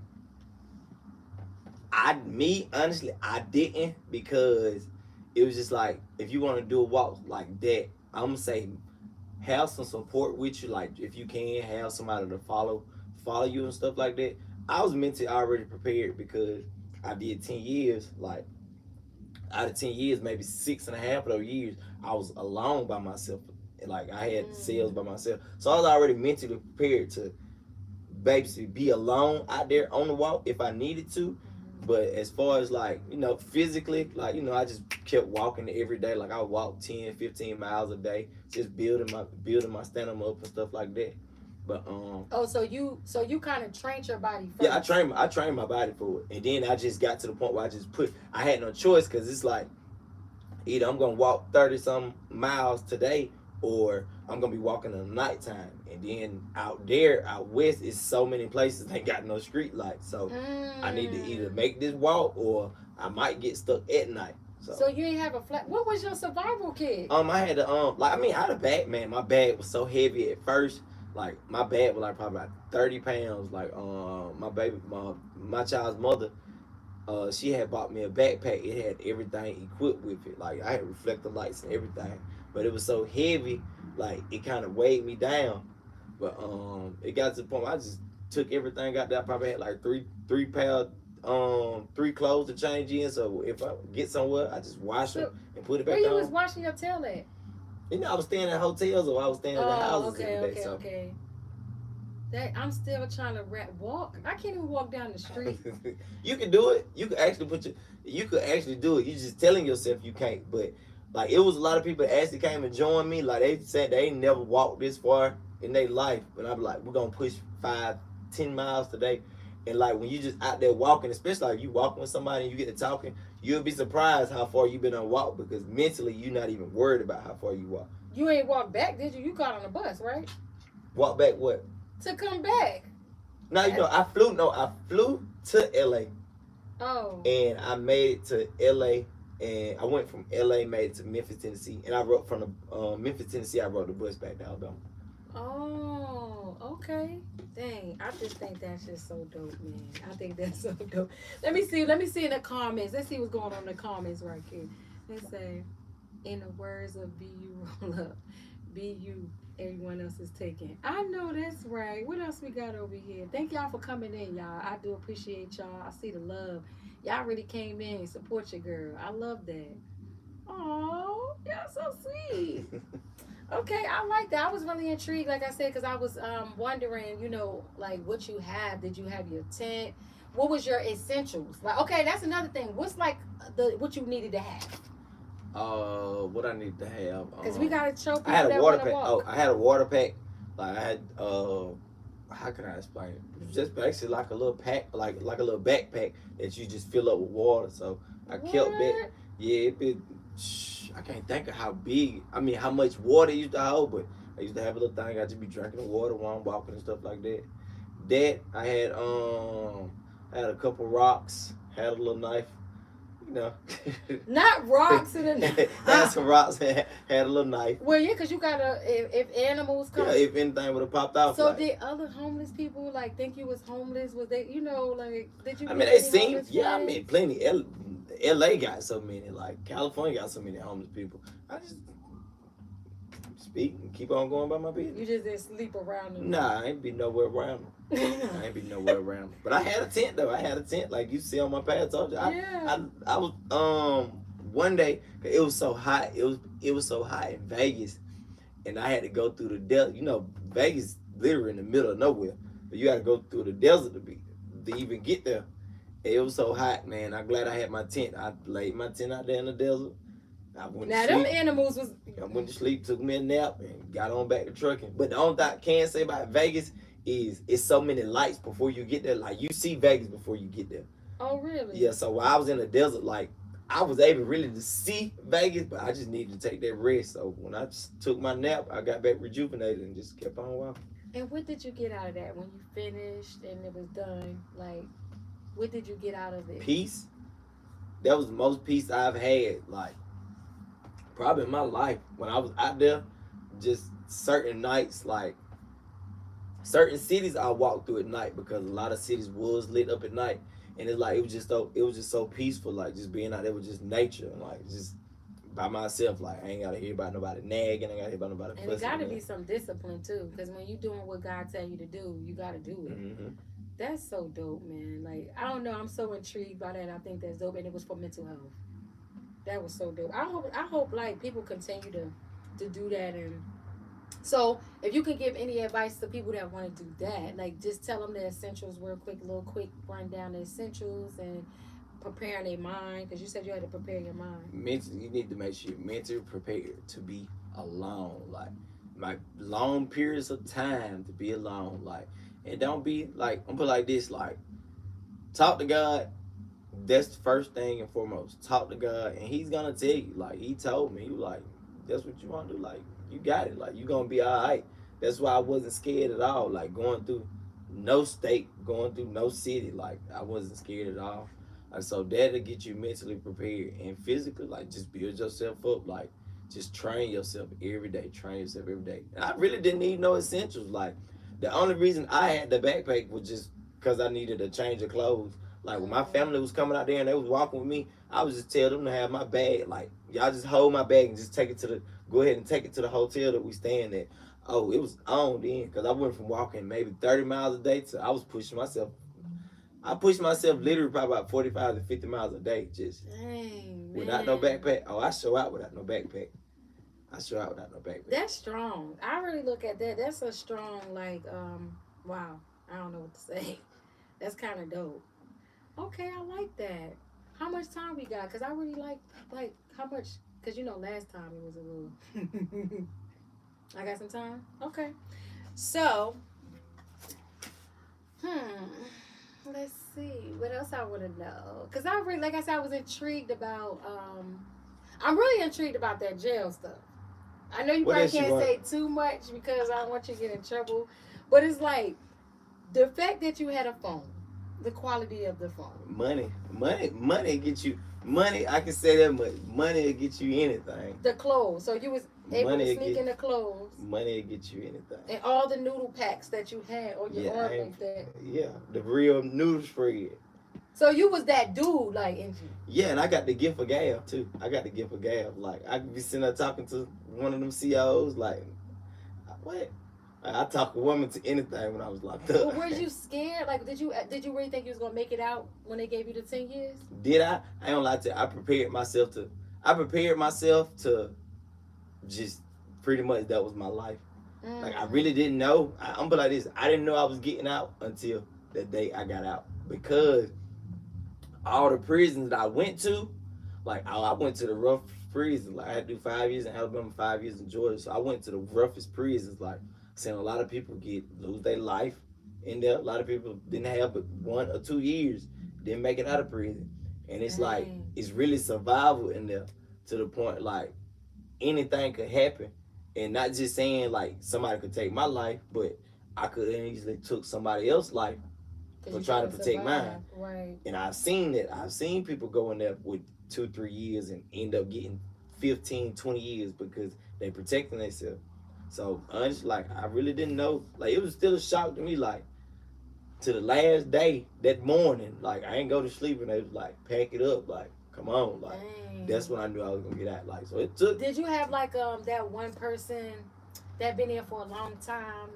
Honestly, I didn't, because it was just like, if you want to do a walk like that, I'm gonna say have some support with you. Like if you can have somebody to follow you and stuff like that. I was mentally already prepared because I did 10 years. Like out of 10 years, maybe 6.5 of those years, I was alone by myself. Like I had sales by myself, so I was already mentally prepared to basically be alone out there on the walk if I needed to. But as far as like, physically, like, I just kept walking every day. Like I would walk 10, 15 miles a day, just building my stamina up and stuff like that. But so you kind of trained your body first. Yeah, I trained my body for it. And then I just got to the point where I had no choice, because it's like either I'm gonna walk 30-some miles today, or I'm gonna be walking in the nighttime. And then out west, is so many places they got no street lights. So I need to either make this walk, or I might get stuck at night. So you ain't have a flat. What was your survival kit? I had I had a bag, man. My bag was so heavy at first. Like my bag was like probably like 30 pounds. Like my child's mother, she had bought me a backpack. It had everything equipped with it. Like I had reflector lights and everything. But it was so heavy, like it kind of weighed me down. But it got to the point where I just took everything out there. I probably had like three clothes to change in. So if I get somewhere, I just wash them and put it back on. Where you was washing your tail at? I was staying at hotels, or I was staying at the houses every day. Okay. I'm still trying to walk. I can't even walk down the street. You can do it. You could actually do it. You're just telling yourself you can't. But like, it was a lot of people that actually came and joined me. Like they said they ain't never walked this far in their life. But I'm like, we're gonna push 5-10 miles today. And like when you just out there walking, especially like you walking with somebody and you get to talking, you'll be surprised how far you've been on walk, because mentally you're not even worried about how far you walk. You ain't walked back, did you? You got on a bus, right? Walk back what? To come back. No, I flew to LA. Oh. And I made it to LA, and I went from LA, made it to Memphis, Tennessee, and I rode from the Memphis, Tennessee. I rode the bus back to Alabama. Oh, okay. Dang, I just think that's just so dope, man. I think that's so dope. Let me see in the comments. Let's see what's going on in the comments right here. They say, in the words of BU roll up, BU, everyone else is taken. I know that's right. What else we got over here? Thank y'all for coming in, y'all. I do appreciate y'all. I see the love. Y'all really came in and support your girl. I love that. Oh, y'all so sweet. Okay, I like that. I was really intrigued, like I said, because I was wondering, like what you have. Did you have your tent? What was your essentials? Like, okay, that's another thing. What's like what you needed to have? What I need to have? Because we gotta show people I had a that water wanna pack. walk. I had a water pack. Like I had how can I explain it? It's just basically like a little pack, like a little backpack that you just fill up with water. So I kept that. Yeah, I can't think of how much water it used to hold, but I used to have a little thing. I just be drinking the water while I'm walking and stuff like that. I had a couple rocks, had a little knife, Not rocks in a knife. Had some rocks, had a little knife. Well, yeah, because you gotta, if animals come. Yeah, if anything would have popped out. So did other homeless people think you was homeless? Was they, did you? They seem, plenty. LA got so many, like California got so many homeless people. I just speak and keep on going by my business. You just didn't sleep around them. Nah, I ain't be nowhere around them. But I had a tent though. I had a tent like you see on my page. I told you. I was one day it was so hot. It was so hot in Vegas, and I had to go through the desert. You know, Vegas literally in the middle of nowhere, but you got to go through the desert to even get there. And it was so hot, man. I'm glad I had my tent. I laid my tent out there in the desert. I went to sleep. Them animals was. I went to sleep, took me a nap, and got on back to trucking. But the only thing I can say about Vegas is it's so many lights before you get there. Like you see Vegas before you get there. Oh really? Yeah. So while I was in the desert, like I was able really to see Vegas, but I just needed to take that rest. So when I just took my nap, I got back rejuvenated and just kept on walking. And what did you get out of that when you finished and it was done? Like, what did you get out of it? Peace. That was the most peace I've had. Like. Probably in my life when I was out there, just certain nights, like certain cities I walked through at night because a lot of cities was lit up at night, and it's like it was just so peaceful, like just being out there with just nature, and like just by myself, like I ain't gotta hear about nobody nagging, I ain't gotta hear about nobody fussing. And it gotta be some discipline too, because when you doing what God tell you to do, you gotta do it. Mm-hmm. That's so dope, man. Like I don't know, I'm so intrigued by that. I think that's dope, and it was for mental health. That was so dope. I hope like people continue to do that. And so if you can give any advice to people that want to do that, like just tell them the essentials real quick, little quick rundown the essentials and preparing their mind, because you said you had to prepare your mind. Mentally, you need to make sure you're mentally prepared to be alone, like long periods of time to be alone, like, and don't be like, I'm put like this, like talk to God. That's the first thing and foremost. Talk to God, and He's gonna tell you. Like He told me, He was like, "That's what you want to do. Like you got it. Like you gonna be all right." That's why I wasn't scared at all. Like going through no state, going through no city. Like I wasn't scared at all. And so that'll get you mentally prepared and physically. Like just build yourself up. Like just train yourself every day. Train yourself every day. And I really didn't need no essentials. Like the only reason I had the backpack was just because I needed a change of clothes. Like when my family was coming out there and they was walking with me, I was just tell them to have my bag. Like y'all just hold my bag and just take it go ahead and take it to the hotel that we staying at. Oh, it was on then because I went from walking maybe 30 miles a day to I was pushing myself. I pushed myself literally probably about 45 to 50 miles a day just without no backpack. Oh, I show out without no backpack. That's strong. I really look at that. That's a strong wow. I don't know what to say. That's kind of dope. Okay, I like that. How much time we got? Because I really like how much, because last time it was a little. I got some time? Okay. So, let's see. What else I want to know? Because I really, like I said, I was intrigued about, I'm really intrigued about that jail stuff. I know you probably can't say too much because I don't want you to get in trouble. But it's like, the fact that you had a phone. The quality of the phone. Money get you. Money, I can say that much. Money will get you anything. The clothes. So you was able to sneak in the clothes. Money will get you anything. And all the noodle packs that you had on your arm like that. Yeah, the real noodle spread. So you was that dude, like, in you. Yeah, and I got the gift of gab, too. Like, I could be sitting there talking to one of them CEOs, like, what? I talk a woman to anything when I was locked up. But were you scared? Like, did you really think you was gonna make it out when they gave you the 10 years? Did I? I don't lie to you. I prepared myself to just pretty much that was my life. Like I really didn't know. I'm like this. I didn't know I was getting out until the day I got out, because all the prisons that I went to, like I went to the rough prisons. Like I had to do 5 years in Alabama, 5 years in Georgia. So I went to the roughest prisons. Like saying a lot of people lose their life in there. A lot of people didn't have but 1 or 2 years, didn't make it out of prison. And it's like, it's really survival in there to the point like anything could happen. And not just saying like somebody could take my life, but I could have easily took somebody else's life for trying to protect mine. Right. And I've seen that. I've seen people go in there with 2-3 years and end up getting 15-20 years because they protecting themselves. So honestly, like I really didn't know. Like it was still a shock to me. Like to the last day that morning, like I ain't go to sleep and they was like pack it up. Like come on, like that's when I knew I was gonna get out. Like so it took. Did you have like that one person that been there for a long time,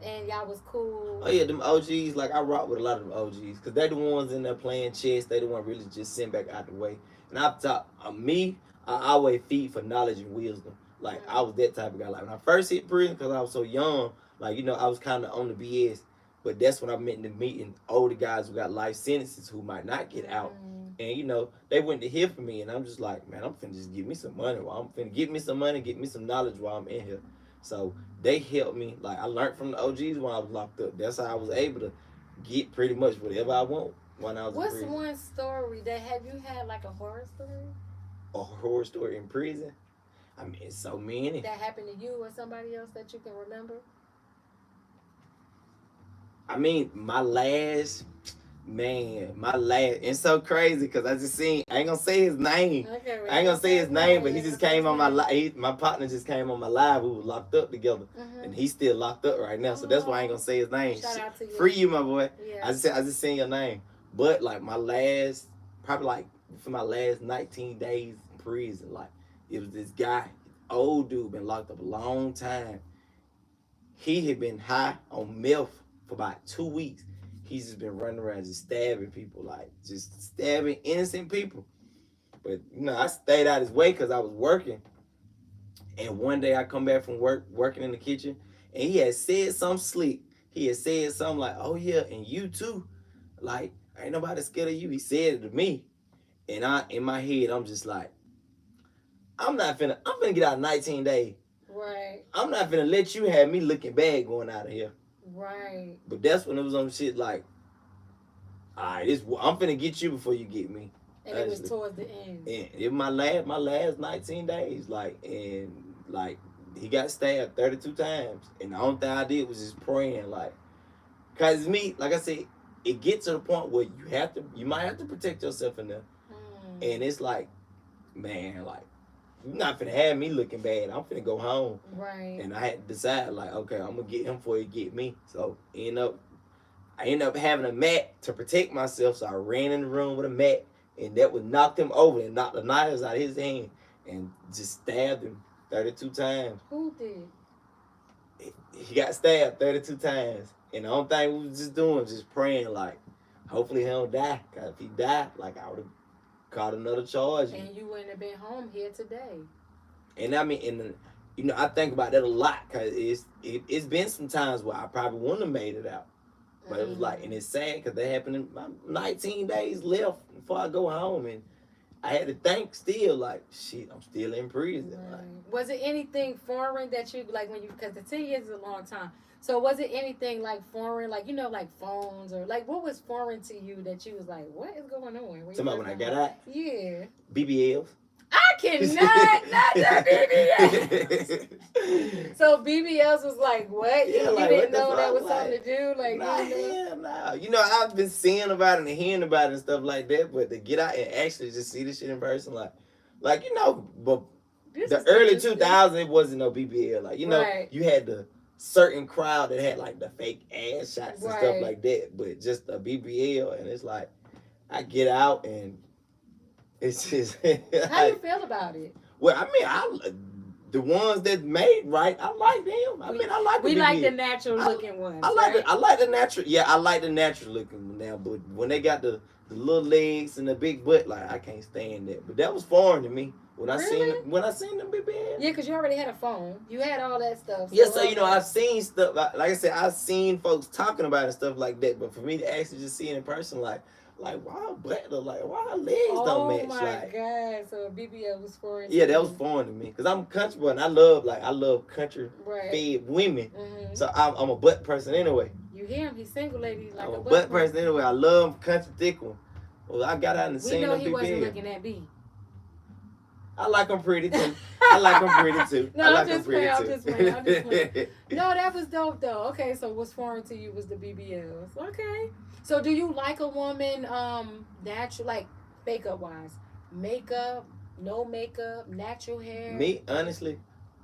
and y'all was cool. Oh yeah, them OGs, like I rock with a lot of them OGs, cause they the ones in there playing chess. They the one really just sitting back out the way. And I thought, me, I always feed for knowledge and wisdom. Like I was that type of guy. Like when I first hit prison, cause I was so young, like I was kind of on the BS. But that's when I met in meeting older guys who got life sentences who might not get out. And they went to hear from me, and I'm just like, man, I'm finna just give me some money. I'm finna get me some money, get me some knowledge while I'm in here. So they helped me. Like I learned from the OGs when I was locked up. That's how I was able to get pretty much whatever I want when I was in prison. What's one story that have you had like a horror story? A horror story in prison? I mean, it's so many. That happened to you or somebody else that you can remember? I mean, my last, it's so crazy because I just seen, I ain't gonna say his name. Okay, I ain't gonna say his name, but he just came on my live. My partner just came on my live. We were locked up together, and he's still locked up right now. So that's why I ain't gonna say his name. Shout out to you. Free you, my boy. Yeah. I just seen your name. But like probably like for my last 19 days in prison, like it was this guy, old dude, been locked up a long time. He had been high on meth for about 2 weeks. He's just been running around just stabbing people, like just stabbing innocent people. But I stayed out his way because I was working. And one day I come back from working in the kitchen, and he had said something slick. He had said something like, "Oh yeah, and you too. Like, ain't nobody scared of you." He said it to me. And in my head, I'm just like, I'm finna get out 19 days. Right. I'm not finna let you have me looking bad going out of here. Right. But that's when it was on shit like, all right, I'm finna get you before you get me. And it was towards the end. And it my last 19 days, he got stabbed 32 times. And the only thing I did was just praying, like, cause me, like I said, it gets to the point where you might have to protect yourself in there. And it's like, man, like, you're not finna have me looking bad. I'm finna go home. Right. And I had to decide, like, okay, I'm gonna get him before he get me. So I end up having a mat to protect myself. So I ran in the room with a mat, and that would knock him over and knock the knives out of his hand and just stabbed him 32 times. Who did? He got stabbed 32 times. And the only thing we was just doing, just praying, like, hopefully he don't die. Cause if he died, like, I would have caught another charge. And you wouldn't have been home here today. And I mean, I think about that a lot, because it's been some times where I probably wouldn't have made it out. But it was like, and it's sad because that happened in my 19 days left before I go home. And I had to think still, like, shit, I'm still in prison. Right. Like, was it anything foreign that you, like, because the 10 years is a long time. So was it anything like foreign, like, like phones, or like what was foreign to you that you was like, what is going on? Talking about when I got out? Yeah. BBLs. I cannot not the BBLs. So BBLs was like, what? Yeah, you like, didn't what know that was like, something to do? Like, nah. I've been seeing about it and hearing about it and stuff like that, but to get out and actually just see this shit in person, but the early 2000s, it wasn't no BBL. Like, right. You had the certain crowd that had like the fake ass shots and stuff like that, but just a BBL, and it's like, I get out and it's just. How you feel about it? Well, I mean, the ones that made right, I like them. I like. We like the natural looking ones. I like the natural. Yeah, I like the natural looking one now. But when they got the little legs and the big butt, like, I can't stand that. But that was foreign to me when I seen them BBL. Yeah, because you already had a phone. You had all that stuff. Yeah, so I've seen stuff like I said, I've seen folks talking about it and stuff like that. But for me to actually just see it in person, like why her butt look like, why her legs don't match? Oh my God! So BBL was foreign. Yeah, that was foreign to me because I'm country boy and I love country fed women. Mm-hmm. So I'm a butt person anyway. You hear him? He's single lady. Like I'm a butt person anyway. I love country thick one. Well, I got out and seen them BBL. We know he wasn't looking at B. I like them pretty too. I like them pretty too. No, I'm just playing. No, that was dope though. Okay, so what's foreign to you was the BBLs. Okay. So do you like a woman natural, like makeup wise? Makeup, no makeup, natural hair? Me, honestly,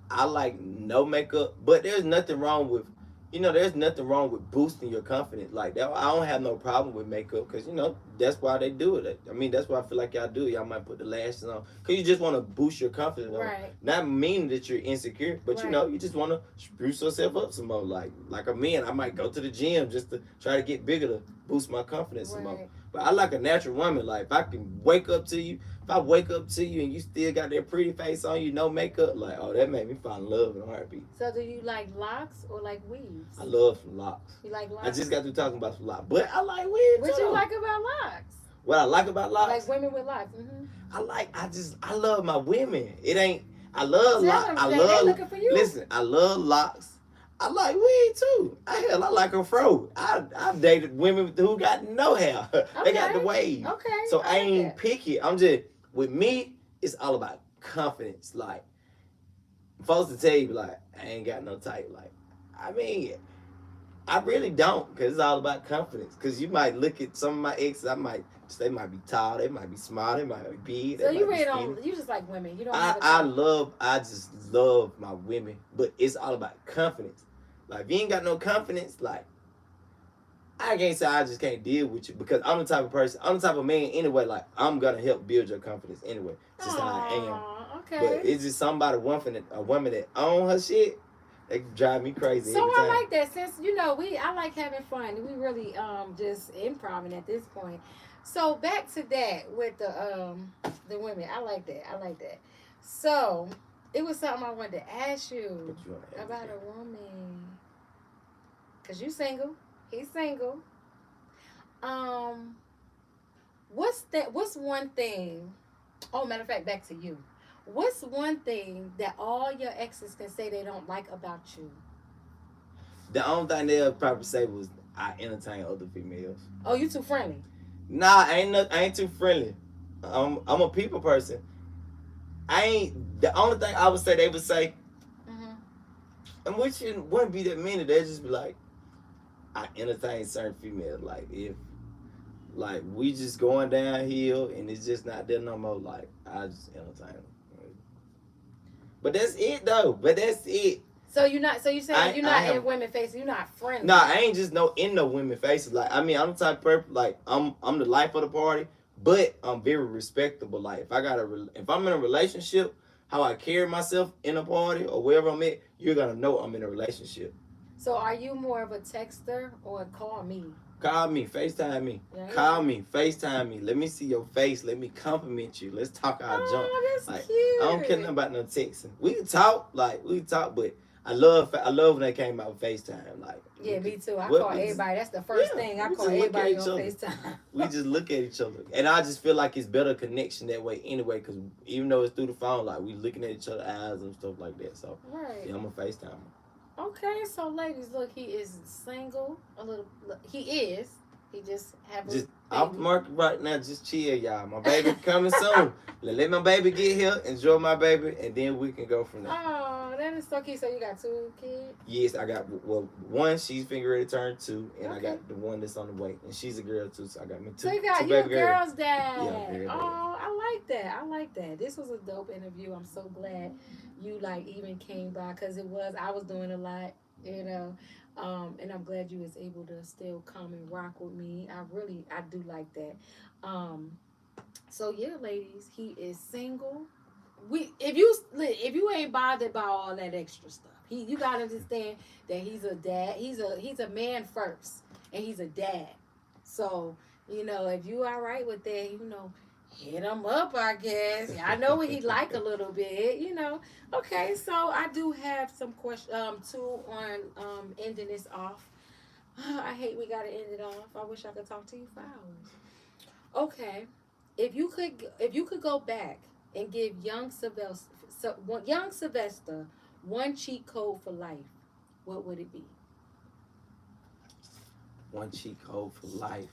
I like no makeup, but there's nothing wrong with you know, there's nothing wrong with boosting your confidence like that. I don't have no problem with makeup because, you know, that's why they do it. I mean, that's why I feel like y'all do it. Y'all might put the lashes on because you just want to boost your confidence. Right. Not meaning that you're insecure, but, right. you know, you just want to spruce yourself up some more. Like a man, I might go to the gym just to try to get bigger to boost my confidence some more. But I like a natural woman. Like, if I can wake up to you, if I wake up to you and you still got that pretty face on you, no makeup, like, oh, that made me fall in love in a heartbeat. So do you like locks or like weaves? I love locks. You like locks? I just got through talking about some locks, but I like weaves. What you like about locks? What I like about locks? Like women with locks. Mm-hmm. I love my women. It ain't, I love locks. I they love, looking for you. Listen, I love locks. I like weed too. I like a fro. I've dated women who got no hair. They got the wave. Okay. So I ain't picky. I'm just, with me, it's all about confidence. Like, I'm supposed to tell you, like, I ain't got no type. Like, I mean, I really don't, because it's all about confidence. Because you might look at some of my exes, they might be tall, they might be small, they might be big. So you really don't, you just like women. You don't I just love my women, but it's all about confidence. Like, if you ain't got no confidence, like, I can't say I just can't deal with you, because I'm the type of person, I'm the type of man anyway, like, I'm gonna help build your confidence anyway. It's just how I am. Okay. But it's just a woman that own her shit, they drive me crazy. So every time. I like that, since, you know, I like having fun. We really just improving at this point. So back to that with the women. I like that. So it was something I wanted to ask you about a woman. Cause you single, he's single. What's one thing? Oh, matter of fact, back to you. What's one thing that all your exes can say they don't like about you? The only thing they'll probably say was I entertain other females. Oh, you too friendly. Nah, I ain't too friendly. I'm a people person. The only thing I would say they would say, and which wouldn't be that many, they'd just be like, I entertain certain females. Like, if, like, we just going downhill and it's just not there no more, like, I just entertain them. But that's it, though. So you're saying you're not in women faces, you're not friendly. Nah, I ain't just in no women faces. Like, I mean, I'm the type of person, like, I'm the life of the party, but I'm very respectable. Like, if I'm in a relationship, how I carry myself in a party or wherever I'm at, you're gonna know I'm in a relationship. So are you more of a texter or a call me? Call me, FaceTime me. Yeah. Call me, FaceTime me. Let me see your face. Let me compliment you. Let's talk our junk. That's like, cute. I don't care nothing about no texting. We can talk, but I love when they came out with FaceTime. Like, yeah, me too. I call everybody. That's the first thing. I call everybody on FaceTime. We just look at each other. And I just feel like it's better connection that way anyway, because even though it's through the phone, like, we looking at each other's eyes and stuff like that. So, yeah, I'm a FaceTime. Okay, so ladies, look, he is single. He just off the market right now. Just chill, y'all. My baby coming soon. Let my baby get here, enjoy my baby, and then we can go from there. Oh, that is so cute. So you got 2 kids? Yes, I got one. She's finna ready to turn 2, and I got the one that's on the way, and she's a girl too. So I got me 2. So you got your girl's dad. Yeah, oh, I like that. This was a dope interview. I'm so glad you even came by, because I was doing a lot, you know. And I'm glad you was able to still come and rock with me. I do like that. So yeah, ladies, he is single. If you ain't bothered by all that extra stuff, you gotta understand that he's a dad. He's a man first, and he's a dad. So, you know, if you all right with that, you know, hit him up, I guess. I know what he like a little bit, you know. Okay, so I do have some questions, too, on ending this off. I hate we gotta end it off. I wish I could talk to you for hours. Okay, if you could go back and give young Sylvester one cheat code for life, what would it be? One cheat code for life.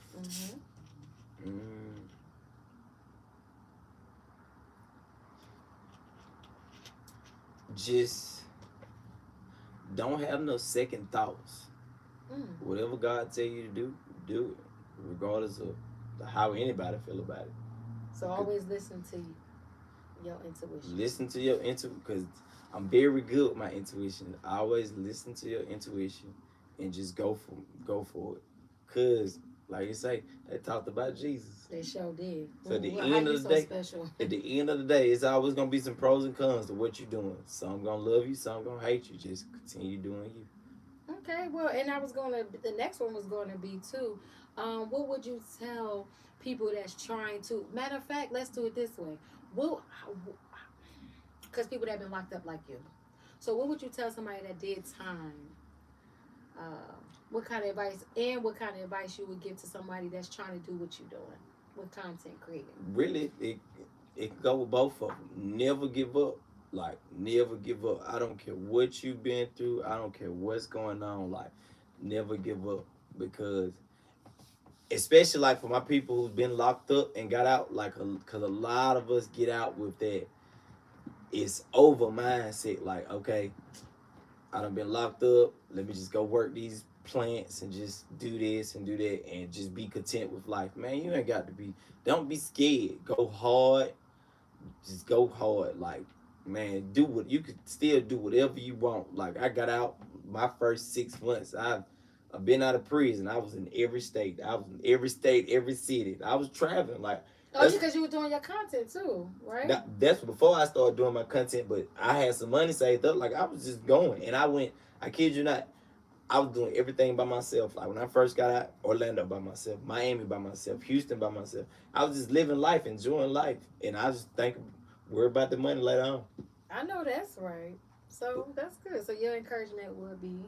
Just don't have no second thoughts. Whatever God tell you to do it, regardless of how anybody feel about it. So always listen to your intuition. Listen to your intuition, because I'm very good with my intuition. I always listen to your intuition and just go for it. Cause like you say, they talked about Jesus. They sure did. So at the How end you of the so day, special? at the end of the day, it's always gonna be some pros and cons to what you're doing. Some gonna love you, some gonna hate you. Just continue doing you. Okay, well, and the next one was gonna be too. What would you tell people that's trying to? Matter of fact, let's do it this way. Because people that have been locked up like you. So, what would you tell somebody that did time? What kind of advice you would give to somebody that's trying to do what you're doing with content creating? Really, it can go with both of them. Never give up. Like, never give up. I don't care what you've been through. I don't care what's going on. Like, never give up. Because, especially, like, for my people who've been locked up and got out, like, because a lot of us get out with that it's over mindset. Like, okay, I done been locked up. Let me just go work these plants and just do this and do that and just be content with life. Man, you ain't got to be. Don't be scared. Go hard. Just go hard. Like, man, do what you could still do whatever you want. Like, I got out my first 6 months. I've been out of prison. I was in every state. Every city. I was traveling. Like, oh, because you were doing your content too, right? That's before I started doing my content, but I had some money saved up. Like, I was just going. And I kid you not, I was doing everything by myself. Like, when I first got out, Orlando by myself, Miami by myself, Houston by myself. I was just living life, enjoying life. And I just worry about the money later on. I know that's right. So that's good. So your encouragement would be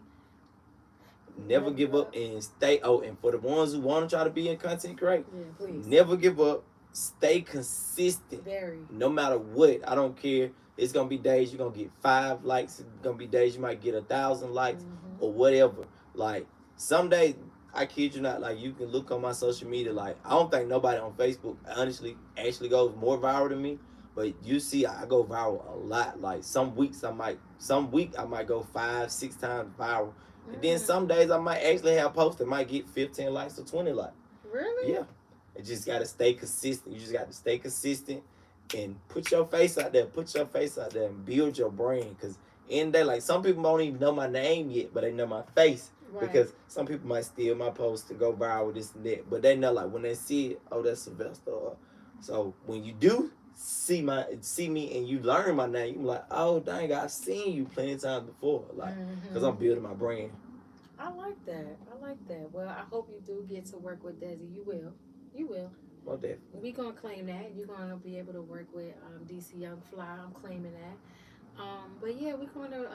never give up and stay. Oh, and for the ones who want to try to be in content create, please. Never give up. Stay consistent. Very. No matter what. I don't care. It's going to be days you're going to get 5 likes. It's going to be days you might get 1,000 likes or whatever. Like, some days, I kid you not, like, you can look on my social media. Like, I don't think nobody on Facebook, honestly, actually goes more viral than me. But you see, I go viral a lot. Like, some week I might go 5-6 times viral. And then some days I might actually have posts that might get 15 likes or 20 likes. Really? Yeah. You just got to stay consistent. You just got to stay consistent and put your face out there. Put your face out there and build your brand. Because in there, like, some people don't even know my name yet, but they know my face. Right. Because some people might steal my post to go viral with this and that. But they know, like, when they see it, oh, that's Sylvester. So when you do see me and you learn my name, you be like, oh, dang, I've seen you plenty of times before. Like, because I'm building my brand. I like that. Well, I hope you do get to work with Desi. You will. Well, definitely. We're going to claim that. You're going to be able to work with DC Young Fly. I'm claiming that. But yeah, we're going to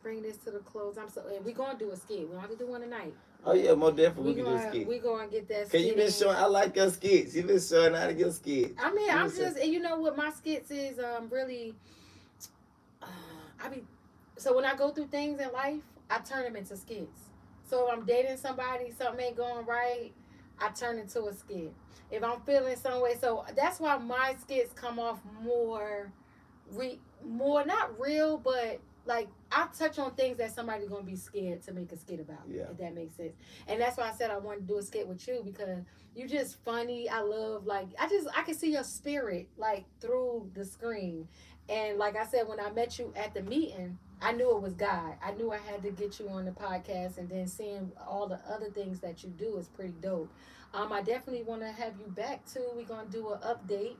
bring this to the close. And we're going to do a skit. We don't have to do one tonight. Oh, yeah, more definitely we can do a skit. We're going to get that skit. Because you've been showing, I like your skits. You've been showing how to get skits. I mean, I'm just, and you know what my skits is really, so when I go through things in life, I turn them into skits. So if I'm dating somebody, something ain't going right, I turn into a skit. If I'm feeling some way, so that's why my skits come off more not real, but like I touch on things that somebody's gonna be scared to make a skit about. Yeah. If that makes sense. And that's why I said I wanted to do a skit with you, because you just funny. I love, like, I can see your spirit like through the screen. And like I said, when I met you at the meeting, I knew it was God. I knew I had to get you on the podcast, and then seeing all the other things that you do is pretty dope. I definitely want to have you back too. We're gonna do an update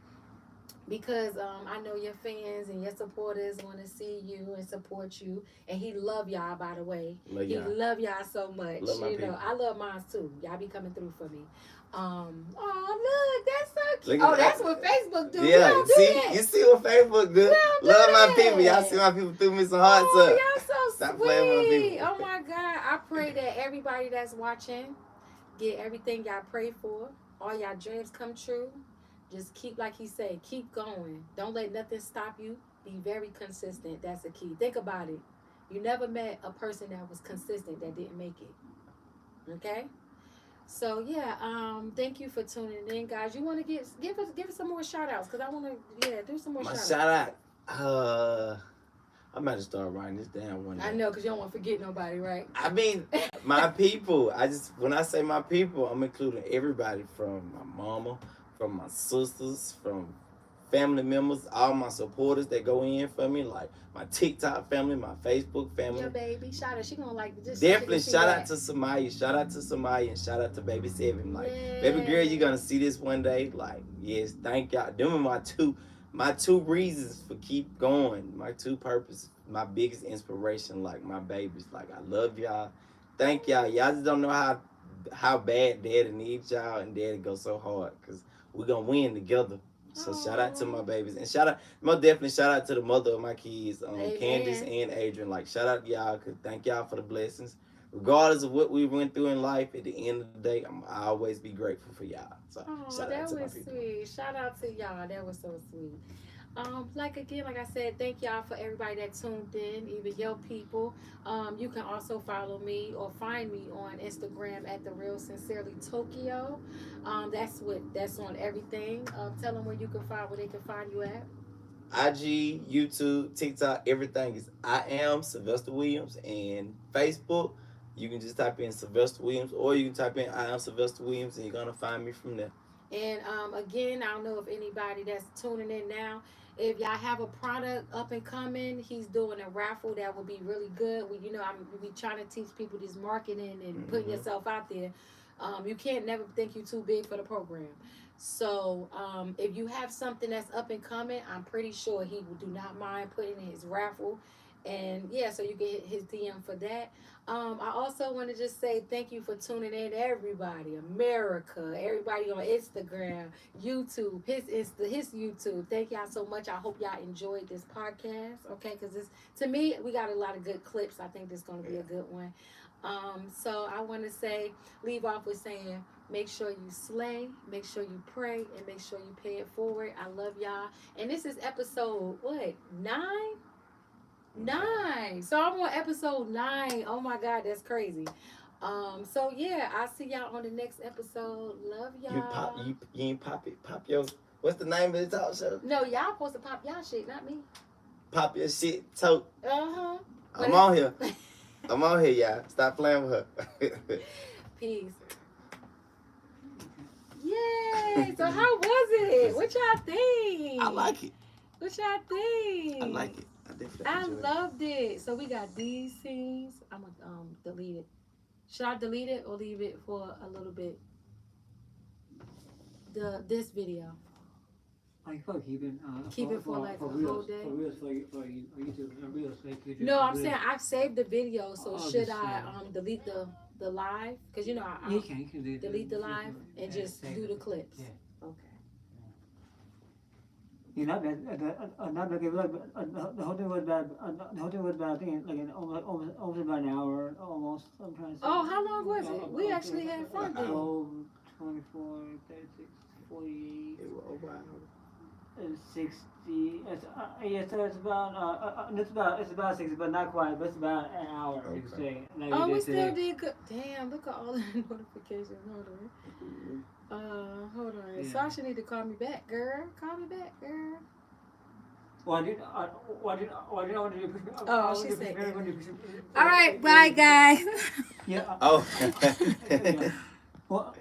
because I know your fans and your supporters want to see you and support you. And he love y'all, by the way. He love y'all so much. I love mine too. Y'all be coming through for me. Look, that's so cute. That's what Facebook do. Yeah, do that. You see what Facebook do? Love my people. Y'all see my people threw me some hearts up. Y'all so Stop sweet. Playing with my people. Oh my God. I pray that everybody that's watching get everything y'all pray for. All y'all dreams come true. Just keep, like he said, keep going. Don't let nothing stop you. Be very consistent. That's the key. Think about it. You never met a person that was consistent that didn't make it. Okay? So yeah, thank you for tuning in, guys. You want to give us some more shout outs, because I want to do some more shout outs. My shout out, I might have started writing this down one day. I know, because you don't want to forget nobody, right? I mean, my people. When I say my people, I'm including everybody from my mama, from my sisters, from family members, all my supporters that go in for me, like my TikTok family, my Facebook family. Your baby, shout out. She gonna like this. Definitely shout out to Samaya. Shout out to Samaya and shout out to Baby Seven. Like, baby girl, you're gonna see this one day. Like, yes, thank y'all. Them are my two reasons for keep going. My two purposes. My biggest inspiration, like my babies. Like, I love y'all. Thank y'all. Y'all just don't know how bad Daddy needs y'all and Daddy goes so hard because we're gonna win together. So shout out to my babies and most definitely shout out to the mother of my kids, Candace and Adrian. Like, shout out to y'all, cause thank y'all for the blessings. Regardless of what we went through in life, at the end of the day, I always be grateful for y'all. So shout out to my people. Sweet. Shout out to y'all. That was so sweet. Like I said, thank y'all for everybody that tuned in, even your people. You can also follow me or find me on Instagram at The Real Sincerely Tokyo. That's on everything. Tell them where they can find you at. IG, YouTube, TikTok, everything is I am Sylvester Williams, and Facebook. You can just type in Sylvester Williams, or you can type in I am Sylvester Williams, and you're gonna find me from there. And again, I don't know if anybody that's tuning in now, if y'all have a product up and coming, he's doing a raffle that would be really good. We trying to teach people this marketing and putting yourself out there. You can't never think you're too big for the program. So if you have something that's up and coming, I'm pretty sure he do not mind putting in his raffle. And yeah, so you can hit his DM for that. I also want to just say thank you for tuning in, everybody, America, everybody on Instagram, YouTube, his YouTube. Thank y'all so much. I hope y'all enjoyed this podcast. Okay, because to me, we got a lot of good clips. I think this is going to be a good one. So I want to leave off with saying, make sure you slay, make sure you pray, and make sure you pay it forward. I love y'all. And this is episode, 9? So I'm on episode 9. Oh my God, that's crazy. So yeah, I'll see y'all on the next episode. Love y'all. You ain't pop it. Pop your, what's the name of the talk show? No, y'all supposed to pop y'all shit, not me. Pop your shit, Tok. Uh-huh. I'm on here. I'm on here, y'all. Stop playing with her. Peace. Yay! So how was it? What y'all think? I like it. What y'all think? I like it. I loved it. So we got these scenes. I'm gonna delete it. Should I delete it or leave it for a little bit? This video. I can probably keep it for like a whole day. For YouTube. No, I'm saying I've saved the video. So should I delete the live? Because you can delete the live and just do the clips. Yeah. Okay. You know, not like the whole thing was about. The whole thing was about. I think like almost about an hour, almost. I'm trying to say. Oh, how long was it? We actually had fun. 12, 24, 36, 48. And 60. Yeah, so it's about 60, but not quite. But it's about an hour. Okay. You could say. Like we still did good. Damn, look at all the notifications. Hold on. Yeah. Sasha need to call me back, girl. Call me back, girl. Why did I want to do? Oh, she said. All right, bye, guys. Yeah. Oh. Well,